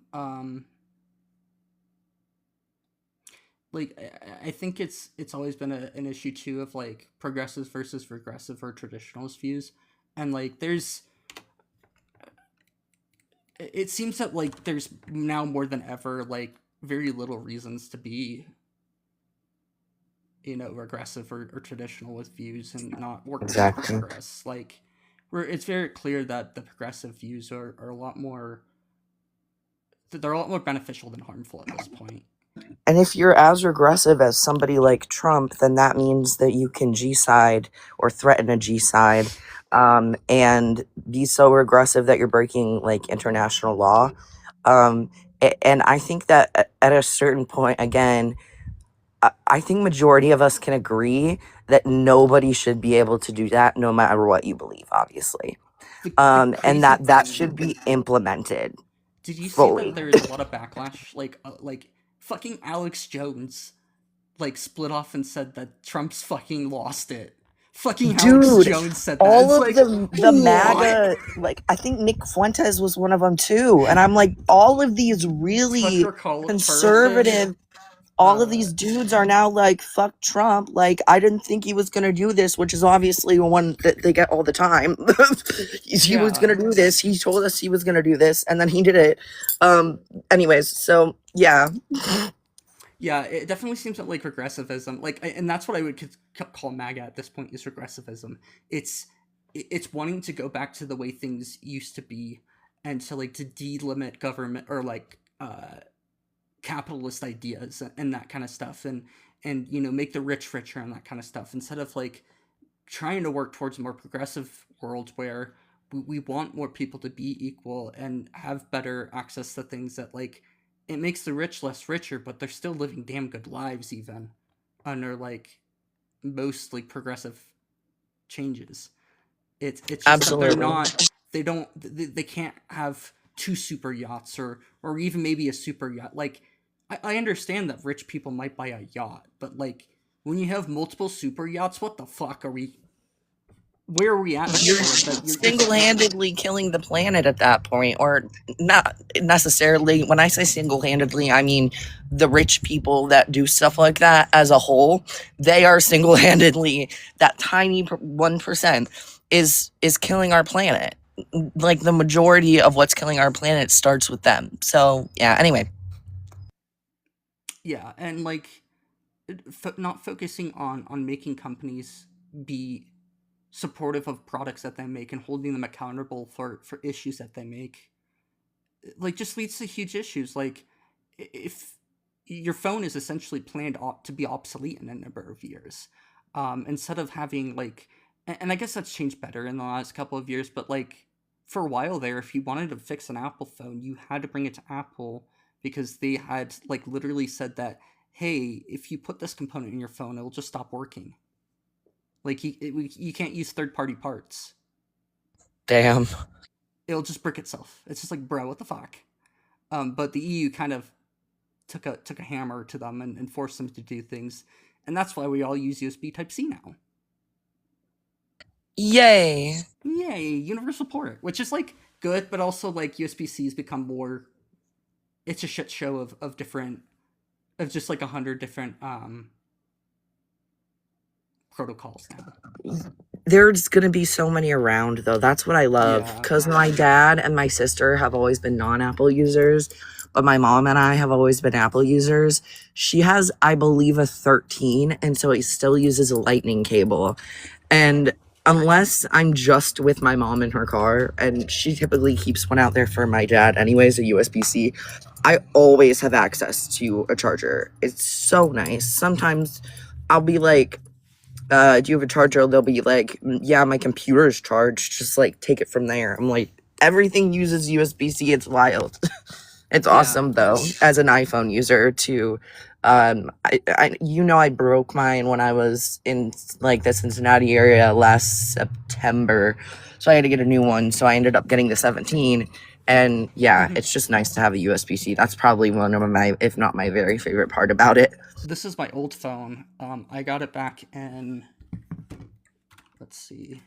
like I think it's always been an issue too of like progressives versus regressive or traditionalist views, and like there's it seems that like there's now more than ever like very little reasons to be, you know, regressive or traditional with views and not work for Exactly. progress. Like where it's very clear that the progressive views are a lot more, they're a lot more beneficial than harmful at this point. And if you're as regressive as somebody like Trump, then that means that you can G side or threaten a G side, and be so regressive that you're breaking like international law. And I think that at a certain point, again, I think majority of us can agree that nobody should be able to do that, no matter what you believe, obviously. The And that crazy should be implemented Did you see that fully. there's a lot of backlash? Like fucking Alex Jones, like split off and said that Trump's fucking lost it. Fucking Alex Dude, Jones said that. all It's of like the what? MAGA, like I think Nick Fuentes was one of them too. And I'm like, all of these really Tucker Carlson, conservative, all of these dudes are now like, fuck Trump. Like, I didn't think he was gonna do this, which is obviously one that they get all the time. He was gonna do this. He told us he was gonna do this, and then he did it. Anyways, so yeah. Yeah, it definitely seems that like regressivism, like, and that's what I would call MAGA at this point, is regressivism. It's it's wanting to go back to the way things used to be, and to like to delimit government or like capitalist ideas and that kind of stuff, and you know, make the rich richer and that kind of stuff, instead of like trying to work towards a more progressive world where we want more people to be equal and have better access to things that like it makes the rich less richer, but they're still living damn good lives even under like mostly progressive changes. It's just that they're Absolutely. not, they can't have two super yachts or even maybe a super yacht. Like I understand that rich people might buy a yacht, but like when you have multiple super yachts, what the fuck are we, where are we at? You're That single-handedly killing the planet at that point, or not necessarily. When I say single-handedly, I mean the rich people that do stuff like that as a whole. They are single-handedly, that tiny 1% is killing our planet. Like the majority of what's killing our planet starts with them. So yeah. Anyway, yeah, and like not focusing on making companies be supportive of products that they make and holding them accountable for issues that they make, like just leads to huge issues. Like if your phone is essentially planned to be obsolete in a number of years, instead of having like, and I guess that's changed better in the last couple of years, but like for a while there, if you wanted to fix an Apple phone, you had to bring it to Apple, because they had like literally said that, hey, if you put this component in your phone, it'll just stop working. Like you can't use third-party parts. damn. It'll just brick itself. It's just like, bro, what the fuck? But the EU kind of took a hammer to them and forced them to do things, and that's why we all use USB Type-C now. Yay. Yay, universal port, which is like good, but also like USB-C has become more. It's a shit show of different, of just like 100 different protocols now. There's gonna be so many around though. That's what I love, Yeah. because my dad and my sister have always been non-Apple users, but my mom and I have always been Apple users. She has, I believe, a 13, and so it still uses a lightning cable. And unless I'm just with my mom in her car, and she typically keeps one out there for my dad anyways, a USB-C, I always have access to a charger. It's so nice. Sometimes I'll be like, do you have a charger? They'll be like, yeah, my computer's charged. Just like take it from there. I'm like, everything uses USB-C. It's wild. It's awesome though, as an iPhone user to, I broke mine when I was in like the Cincinnati area last September. So I had to get a new one. So I ended up getting the 17. And yeah, it's just nice to have a USB-C. That's probably one of my, if not my very favorite part about it. This is my old phone. I got it back in, let's see.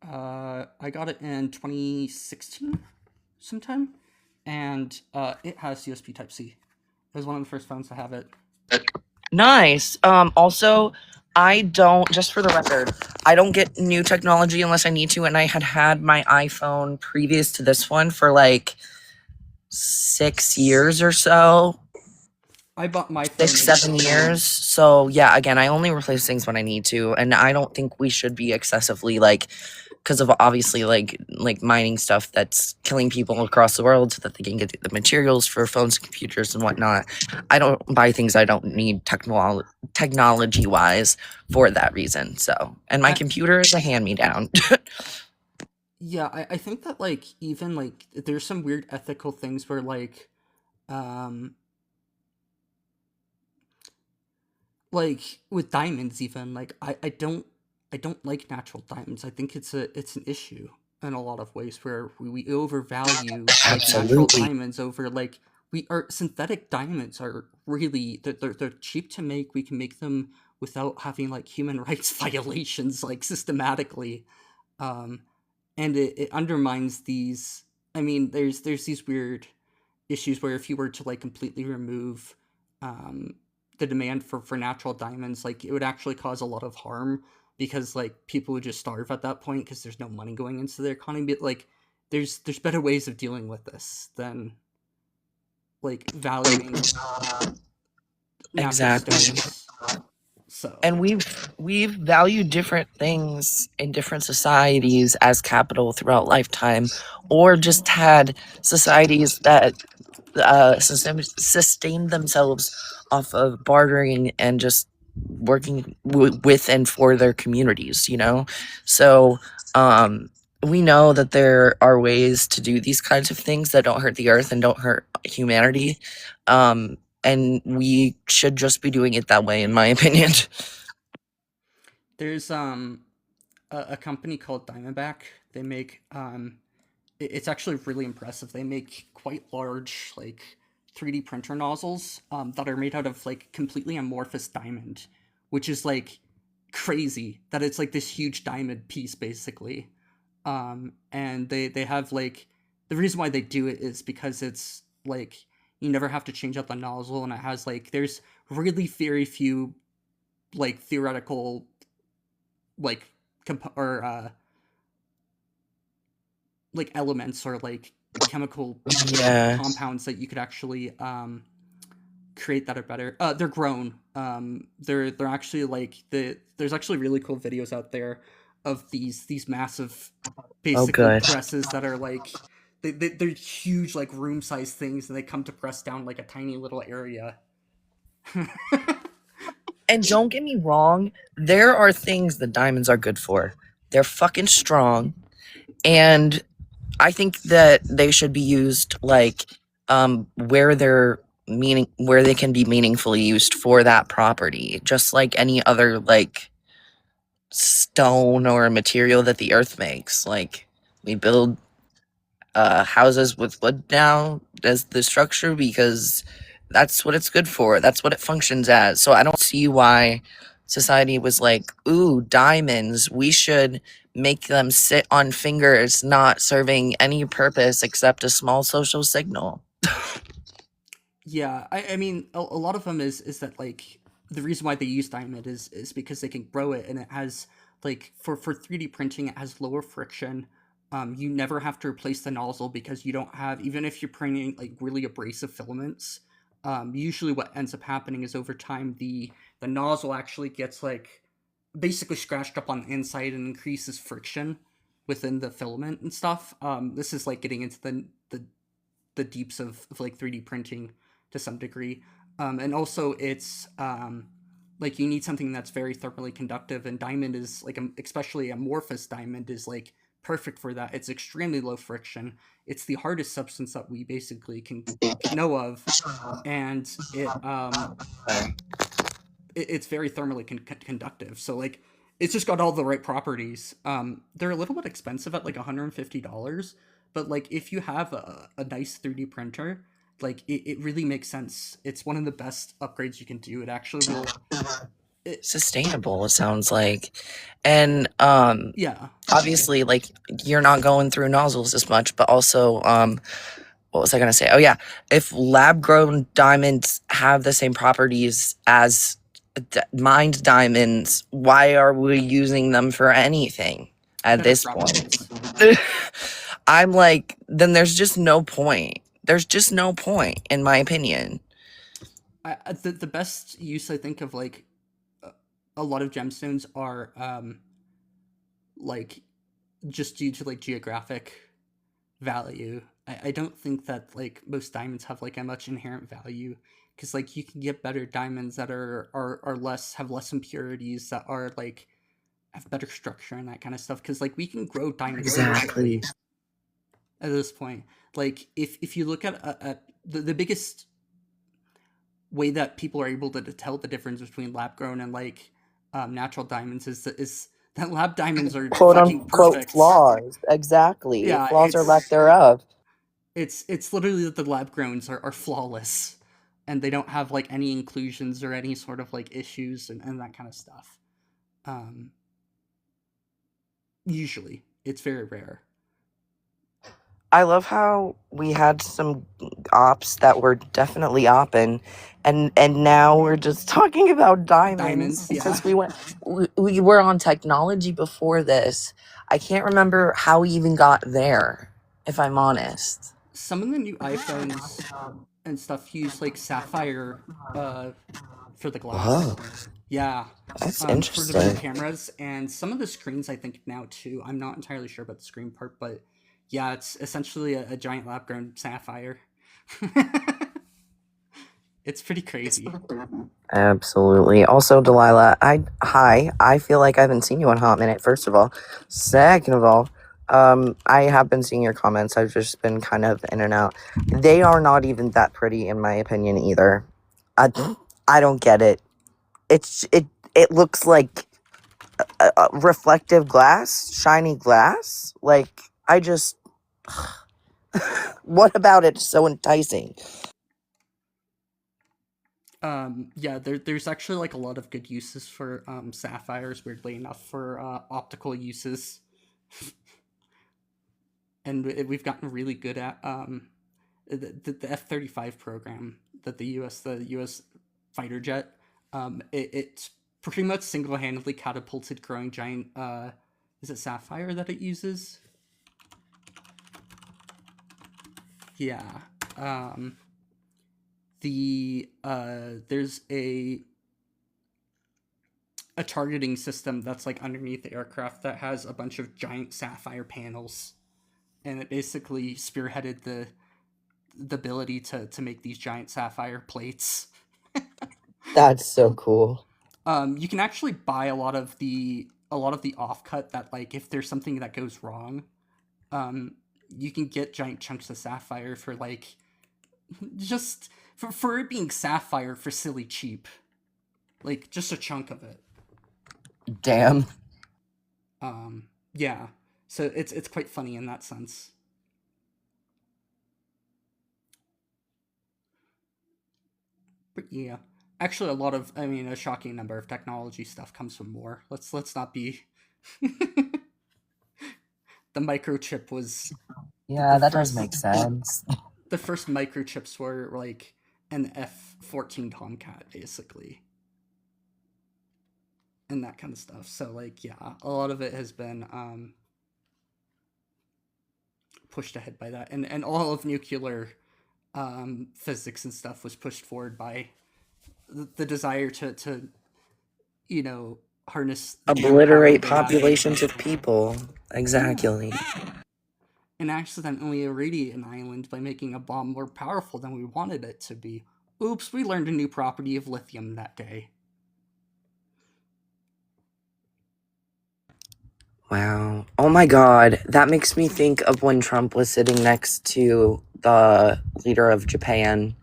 I got it in 2016 sometime, and it has USB Type-C. It was one of the first phones to have it. Nice. Also, I don't, just for the record, I don't get new technology unless I need to, and I had my iPhone previous to this one for like 6 years or so. I bought my phone 6-7 years. So yeah, again, I only replace things when I need to, and I don't think we should be excessively like, because of obviously like mining stuff that's killing people across the world so that they can get the materials for phones and computers and whatnot. I don't buy things I don't need technology wise for that reason. So, and my computer is a hand-me-down. Yeah, I think that like even like there's some weird ethical things where like with diamonds even, like I don't like natural diamonds. I think it's an issue in a lot of ways where we overvalue like natural Absolutely. diamonds over like synthetic diamonds are really they're cheap to make. We can make them without having like human rights violations like systematically. And it undermines these. I mean, there's these weird issues where if you were to like completely remove the demand for natural diamonds, like it would actually cause a lot of harm, because like people would just starve at that point because there's no money going into their economy. But like there's better ways of dealing with this than like valuing natural Exactly. stones. So And we've valued different things in different societies as capital throughout lifetime, or just had societies that sustain themselves off of bartering and just working with and for their communities, you know? So, we know that there are ways to do these kinds of things that don't hurt the earth and don't hurt humanity. And we should just be doing it that way, in my opinion. there's a company called Diamondback. They make it's actually really impressive. They make quite large like 3D printer nozzles that are made out of like completely amorphous diamond, which is like crazy that it's like this huge diamond piece basically. And they have like the reason why they do it is because it's like you never have to change out the nozzle, and it has like there's really very few like theoretical like like elements or like chemical Yeah. compounds that you could actually create that are better. They're grown. They're actually like there's actually really cool videos out there of these massive basically good. presses that are like they're huge like room size things, and they come to press down like a tiny little area. And don't get me wrong, there are things that diamonds are good for. They're fucking strong, and I think that they should be used like where they can be meaningfully used for that property, just like any other like stone or material that the earth makes. Like we build houses with wood now as the structure because that's what it's good for. That's what it functions as. So I don't see why society was like, ooh, diamonds, we should make them sit on fingers, not serving any purpose except a small social signal. Yeah, I mean, a lot of them is that like the reason why they use diamond is because they can grow it, and it has like for 3D printing, it has lower friction. You never have to replace the nozzle because you don't have, even if you're printing like really abrasive filaments. Usually, what ends up happening is over time the nozzle actually gets like basically scratched up on the inside and increases friction within the filament and stuff. This is like getting into the deeps of like 3D printing to some degree. And also it's like you need something that's very thermally conductive, and diamond is like especially amorphous diamond is like perfect for that. It's extremely low friction. It's the hardest substance that we basically can know of, and it's very thermally conductive. So like it's just got all the right properties. They're a little bit expensive at like $150, but like if you have a nice 3D printer, like it really makes sense. It's one of the best upgrades you can do. It actually will Sustainable, it sounds like. And yeah. obviously like you're not going through nozzles as much, but also what was I gonna say? Oh yeah, if lab grown diamonds have the same properties as mined diamonds, why are we using them for anything at Better this properties. point? I'm like, then there's just no point. There's just no point, in my opinion. The best use I think of like a lot of gemstones are like just due to like geographic value. I don't think that like most diamonds have like a much inherent value, because like you can get better diamonds that are less, have less impurities, that are like have better structure and that kind of stuff, because like we can grow diamonds Exactly. at this point. Like if you look at the biggest way that people are able to tell the difference between lab grown and like natural diamonds is that lab diamonds are Quote fucking unquote perfect. flaws. Exactly. Yeah, Flaws or lack thereof. it's literally that the lab growns are flawless, and they don't have like any inclusions or any sort of like issues and that kind of stuff. Usually it's very rare. I love how we had some ops that were definitely opping, and now we're just talking about diamonds because yeah. we were on technology before this. I can't remember how we even got there, if I'm honest. Some of the new iPhones and stuff use like sapphire for the glass. Yeah. That's For the Ring interesting. cameras and some of the screens, I think now too. I'm not entirely sure about the screen part, but yeah, it's essentially a giant lab-grown sapphire. It's pretty crazy. Absolutely. Also, Delilah, I feel like I haven't seen you in a hot minute, first of all. Second of all, I have been seeing your comments. I've just been kind of in and out. They are not even that pretty, in my opinion, either. I don't get it. It looks like a reflective glass, shiny glass. Like, I just. What about it is so enticing? Yeah, there's actually like a lot of good uses for sapphires, weirdly enough, for optical uses. And we've gotten really good at the F-35 program that the U.S. fighter jet. It's pretty much single-handedly catapulted growing giant. Is it sapphire that it uses? Yeah. There's a targeting system that's like underneath the aircraft that has a bunch of giant sapphire panels, and it basically spearheaded the ability to make these giant sapphire plates. That's so cool. You can actually buy a lot of the offcut that, like, if there's something that goes wrong, you can get giant chunks of sapphire for like just for it being sapphire for silly cheap, like just a chunk of it. Damn. Yeah, so it's quite funny in that sense. But yeah, actually, a shocking number of technology stuff comes from war. Let's not be. The microchip was. Yeah, that does first, make sense. The first microchips were like an F-14 Tomcat, basically, and that kind of stuff. So like, yeah, a lot of it has been pushed ahead by that, and all of nuclear physics and stuff was pushed forward by the desire to harness Obliterate populations of people. Exactly. and accidentally irradiate an island by making a bomb more powerful than we wanted it to be. Oops, we learned a new property of lithium that day. Wow. Oh my god. That makes me think of when Trump was sitting next to the leader of Japan.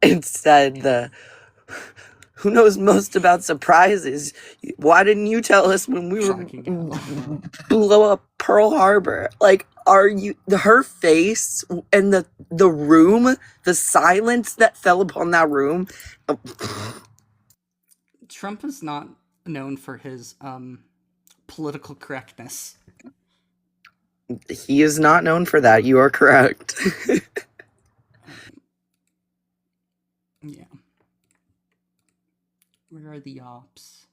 It said who knows most about surprises? Why didn't you tell us when we were blow up Pearl Harbor? Like, are you her face and the room, the silence that fell upon that room? Trump is not known for his political correctness. He is not known for that. You are correct. Yeah. Where are the ops?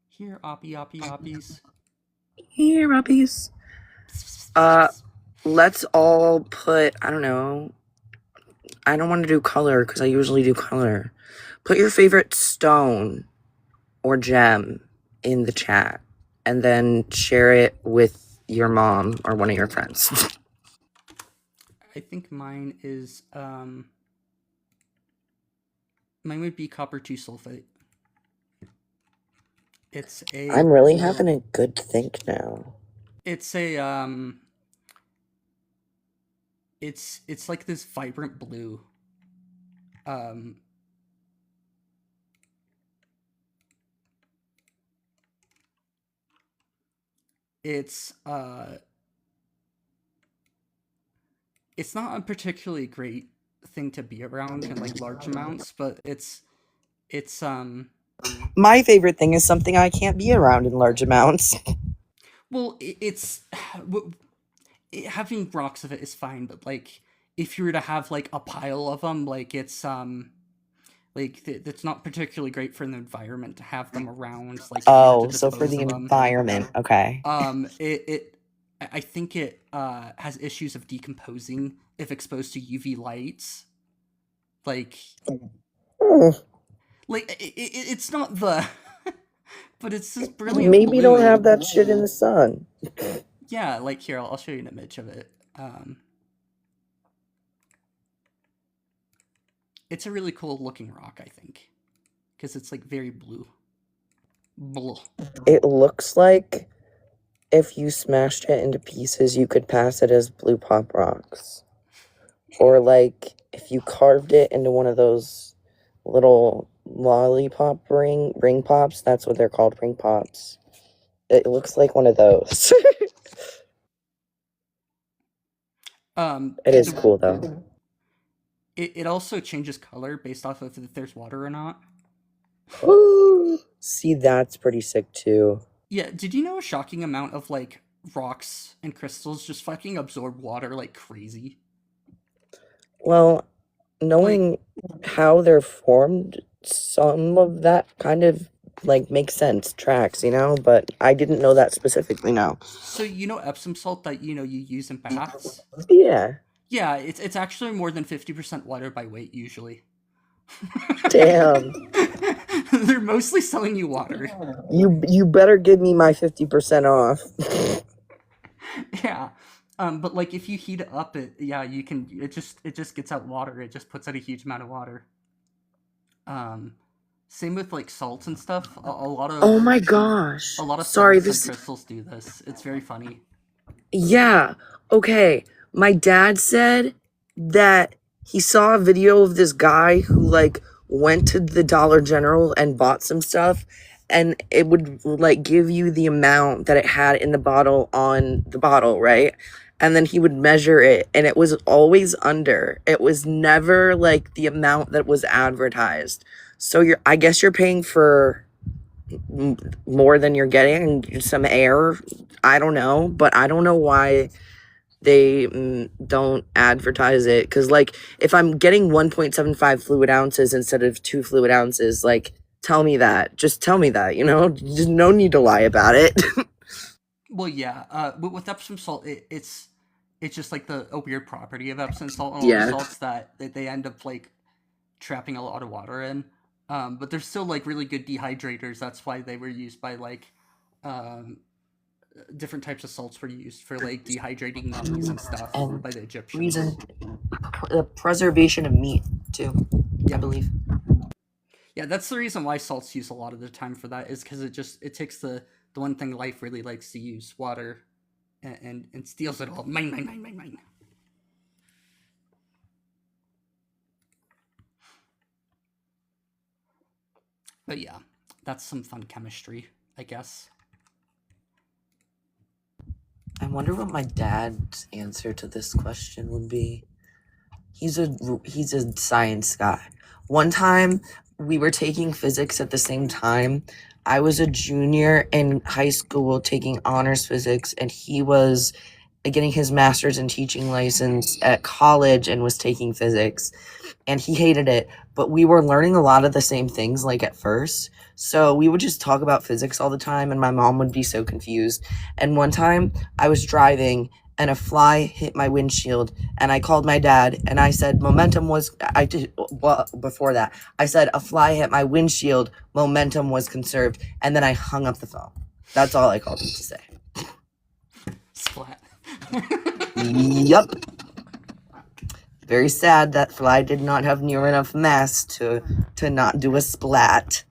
Here, oppies. Here, puppies. Let's all put, I don't know. I don't want to do color because I usually do color. Put your favorite stone or gem in the chat and then share it with your mom or one of your friends. I think mine is mine would be copper 2 sulfate. It's a I'm really having a good think now. It's a it's like this vibrant blue. It's not a particularly great thing to be around in like large amounts, but it's my favorite thing is something I can't be around in large amounts. Well, having rocks of it is fine, but like if you were to have like a pile of them, like it's not particularly great for the environment to have them around. Like, oh, so for the environment, okay. I think it has issues of decomposing if exposed to UV lights. Like Like it's not the, but it's this brilliant Maybe don't blue. have that shit in the sun. Yeah, like here, I'll show you an image of it. It's a really cool looking rock, I think, because it's like very blue. Blah. It looks like if you smashed it into pieces, you could pass it as blue pop rocks. Or like if you carved it into one of those little lollipop ring pops, that's what they're called, ring pops. It looks like one of those. It is cool though. It also changes color based off of if there's water or not. See, that's pretty sick too. Yeah, did you know a shocking amount of like rocks and crystals just fucking absorb water like crazy? Well, knowing how they're formed, some of that kind of like makes sense, tracks, you know, but I didn't know that specifically, no. So you know Epsom salt that you use in baths? Yeah. Yeah, it's actually more than 50% water by weight usually. Damn. They're mostly selling you water. You better give me my 50% off. Yeah. But like if you heat it up, you can it just gets out water. It just puts out a huge amount of water. Same with like salts and stuff. A lot of Oh my gosh. a lot of Sorry, salts and crystals do this. It's very funny. Yeah. Okay. My dad said that he saw a video of this guy who like went to the Dollar General and bought some stuff, and it would like give you the amount that it had in the bottle on the bottle, right? And then he would measure it, and it was always under. It was never like the amount that was advertised. So I guess you're paying for more than you're getting, some air. I don't know, but I don't know why they don't advertise it, because like if I'm getting 1.75 fluid ounces instead of 2 fluid ounces, like tell me that, just tell me that, you know, just no need to lie about it. Well, yeah. But with Epsom salt, it's just like a weird property of Epsom salt and all Yeah. the salts that they end up like trapping a lot of water in. But they're still like really good dehydrators. That's why they were used by like different types of salts were used for like dehydrating mummies and stuff And by the Egyptians. Preservation of meat too, I believe. Yeah, that's the reason why salt's used a lot of the time for that, is because it takes the one thing life really likes to use, water, and steals it all. Mine. But yeah, that's some fun chemistry, I guess. I wonder what my dad's answer to this question would be. He's a science guy. One time we were taking physics at the same time. I was a junior in high school taking honors physics, and he was getting his master's in teaching license at college and was taking physics, and he hated it, but we were learning a lot of the same things like at first. So we would just talk about physics all the time, and my mom would be so confused. And one time I was driving and a fly hit my windshield, and I called my dad and I said before that I said a fly hit my windshield, momentum was conserved, and then I hung up the phone. That's all I called him to say. Splat. Yup. Very sad that fly did not have near enough mass to not do a splat.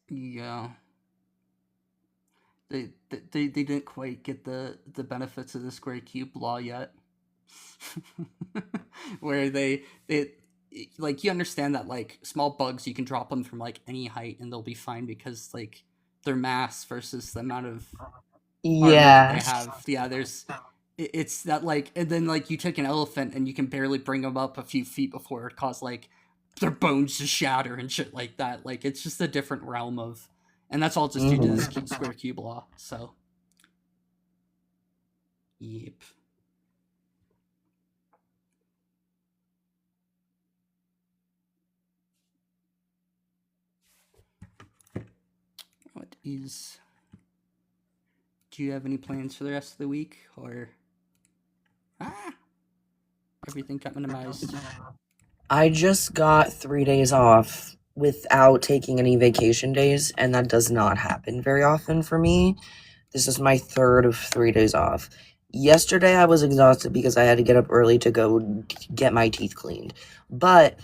Yeah. They didn't quite get the benefits of the square cube law yet. Where they like, you understand that like small bugs, you can drop them from like any height and they'll be fine because like their mass versus the amount of armor that they have. Yeah, it's that like, and then like you take an elephant and you can barely bring them up a few feet before it cause like their bones to shatter and shit like that. Like it's just a different realm of, and that's all just due to this square cube law. So, yep. Do you have any plans for the rest of the week, or everything got minimized? I just got 3 days off without taking any vacation days, and that does not happen very often for me. This is my third of 3 days off. Yesterday, I was exhausted because I had to get up early to go get my teeth cleaned. But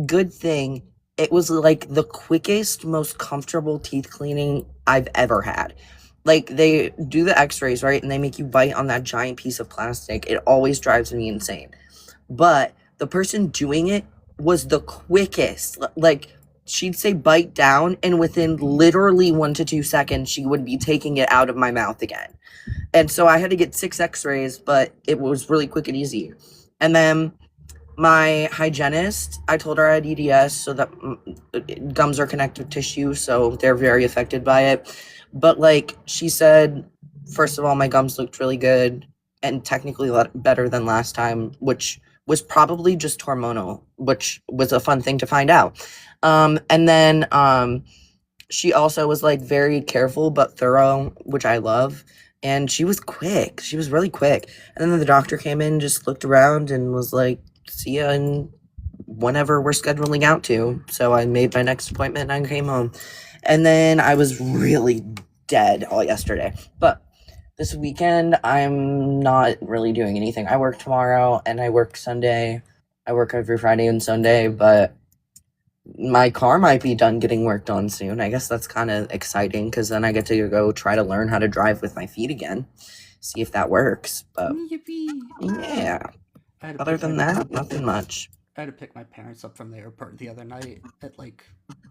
good thing, it was like the quickest, most comfortable teeth cleaning I've ever had. Like, they do the x-rays, right? And they make you bite on that giant piece of plastic. It always drives me insane. But the person doing it was the quickest. Like, she'd say bite down, and within literally 1 to 2 seconds, she would be taking it out of my mouth again. And so I had to get 6 x-rays, but it was really quick and easy. And then my hygienist, I told her I had EDS, so that gums are connective tissue, so they're very affected by it. But, like, she said, first of all, my gums looked really good and technically better than last time, which was probably just hormonal, which was a fun thing to find out. And then she also was, like, very careful but thorough, which I love. And she was quick. She was really quick. And then the doctor came in, just looked around and was like, see ya in whenever we're scheduling out to. So I made my next appointment and I came home. And then I was really dead all yesterday. But this weekend, I'm not really doing anything. I work tomorrow and I work Sunday. I work every Friday and Sunday, but my car might be done getting worked on soon. I guess that's kind of exciting because then I get to go try to learn how to drive with my feet again. See if that works. But Yippee! yeah, I had to other pick than my- that, nothing much. I had to pick my parents up from the airport the other night at like,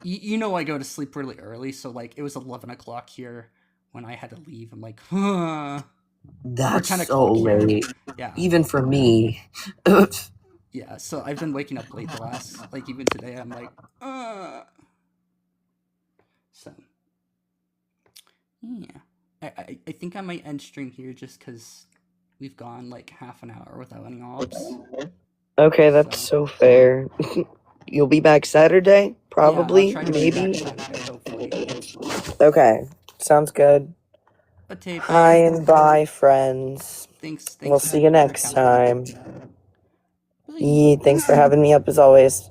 you know, I go to sleep really early, so like it was 11 o'clock here when I had to leave. I'm like, huh. That's 10 so o'clock here. late. Yeah. Even for me. Yeah, so I've been waking up late the last, like even today, I'm like, So, yeah. I think I might end stream here just because we've gone like half an hour without any ops. Okay, that's so fair. You'll be back Saturday? Probably? Yeah, I'll try to be back Maybe? Saturday, hopefully. Okay, sounds good. But tape. Hi and bye, friends. Thanks. We'll see you next time. Bye. Yeah, thanks for having me up as always.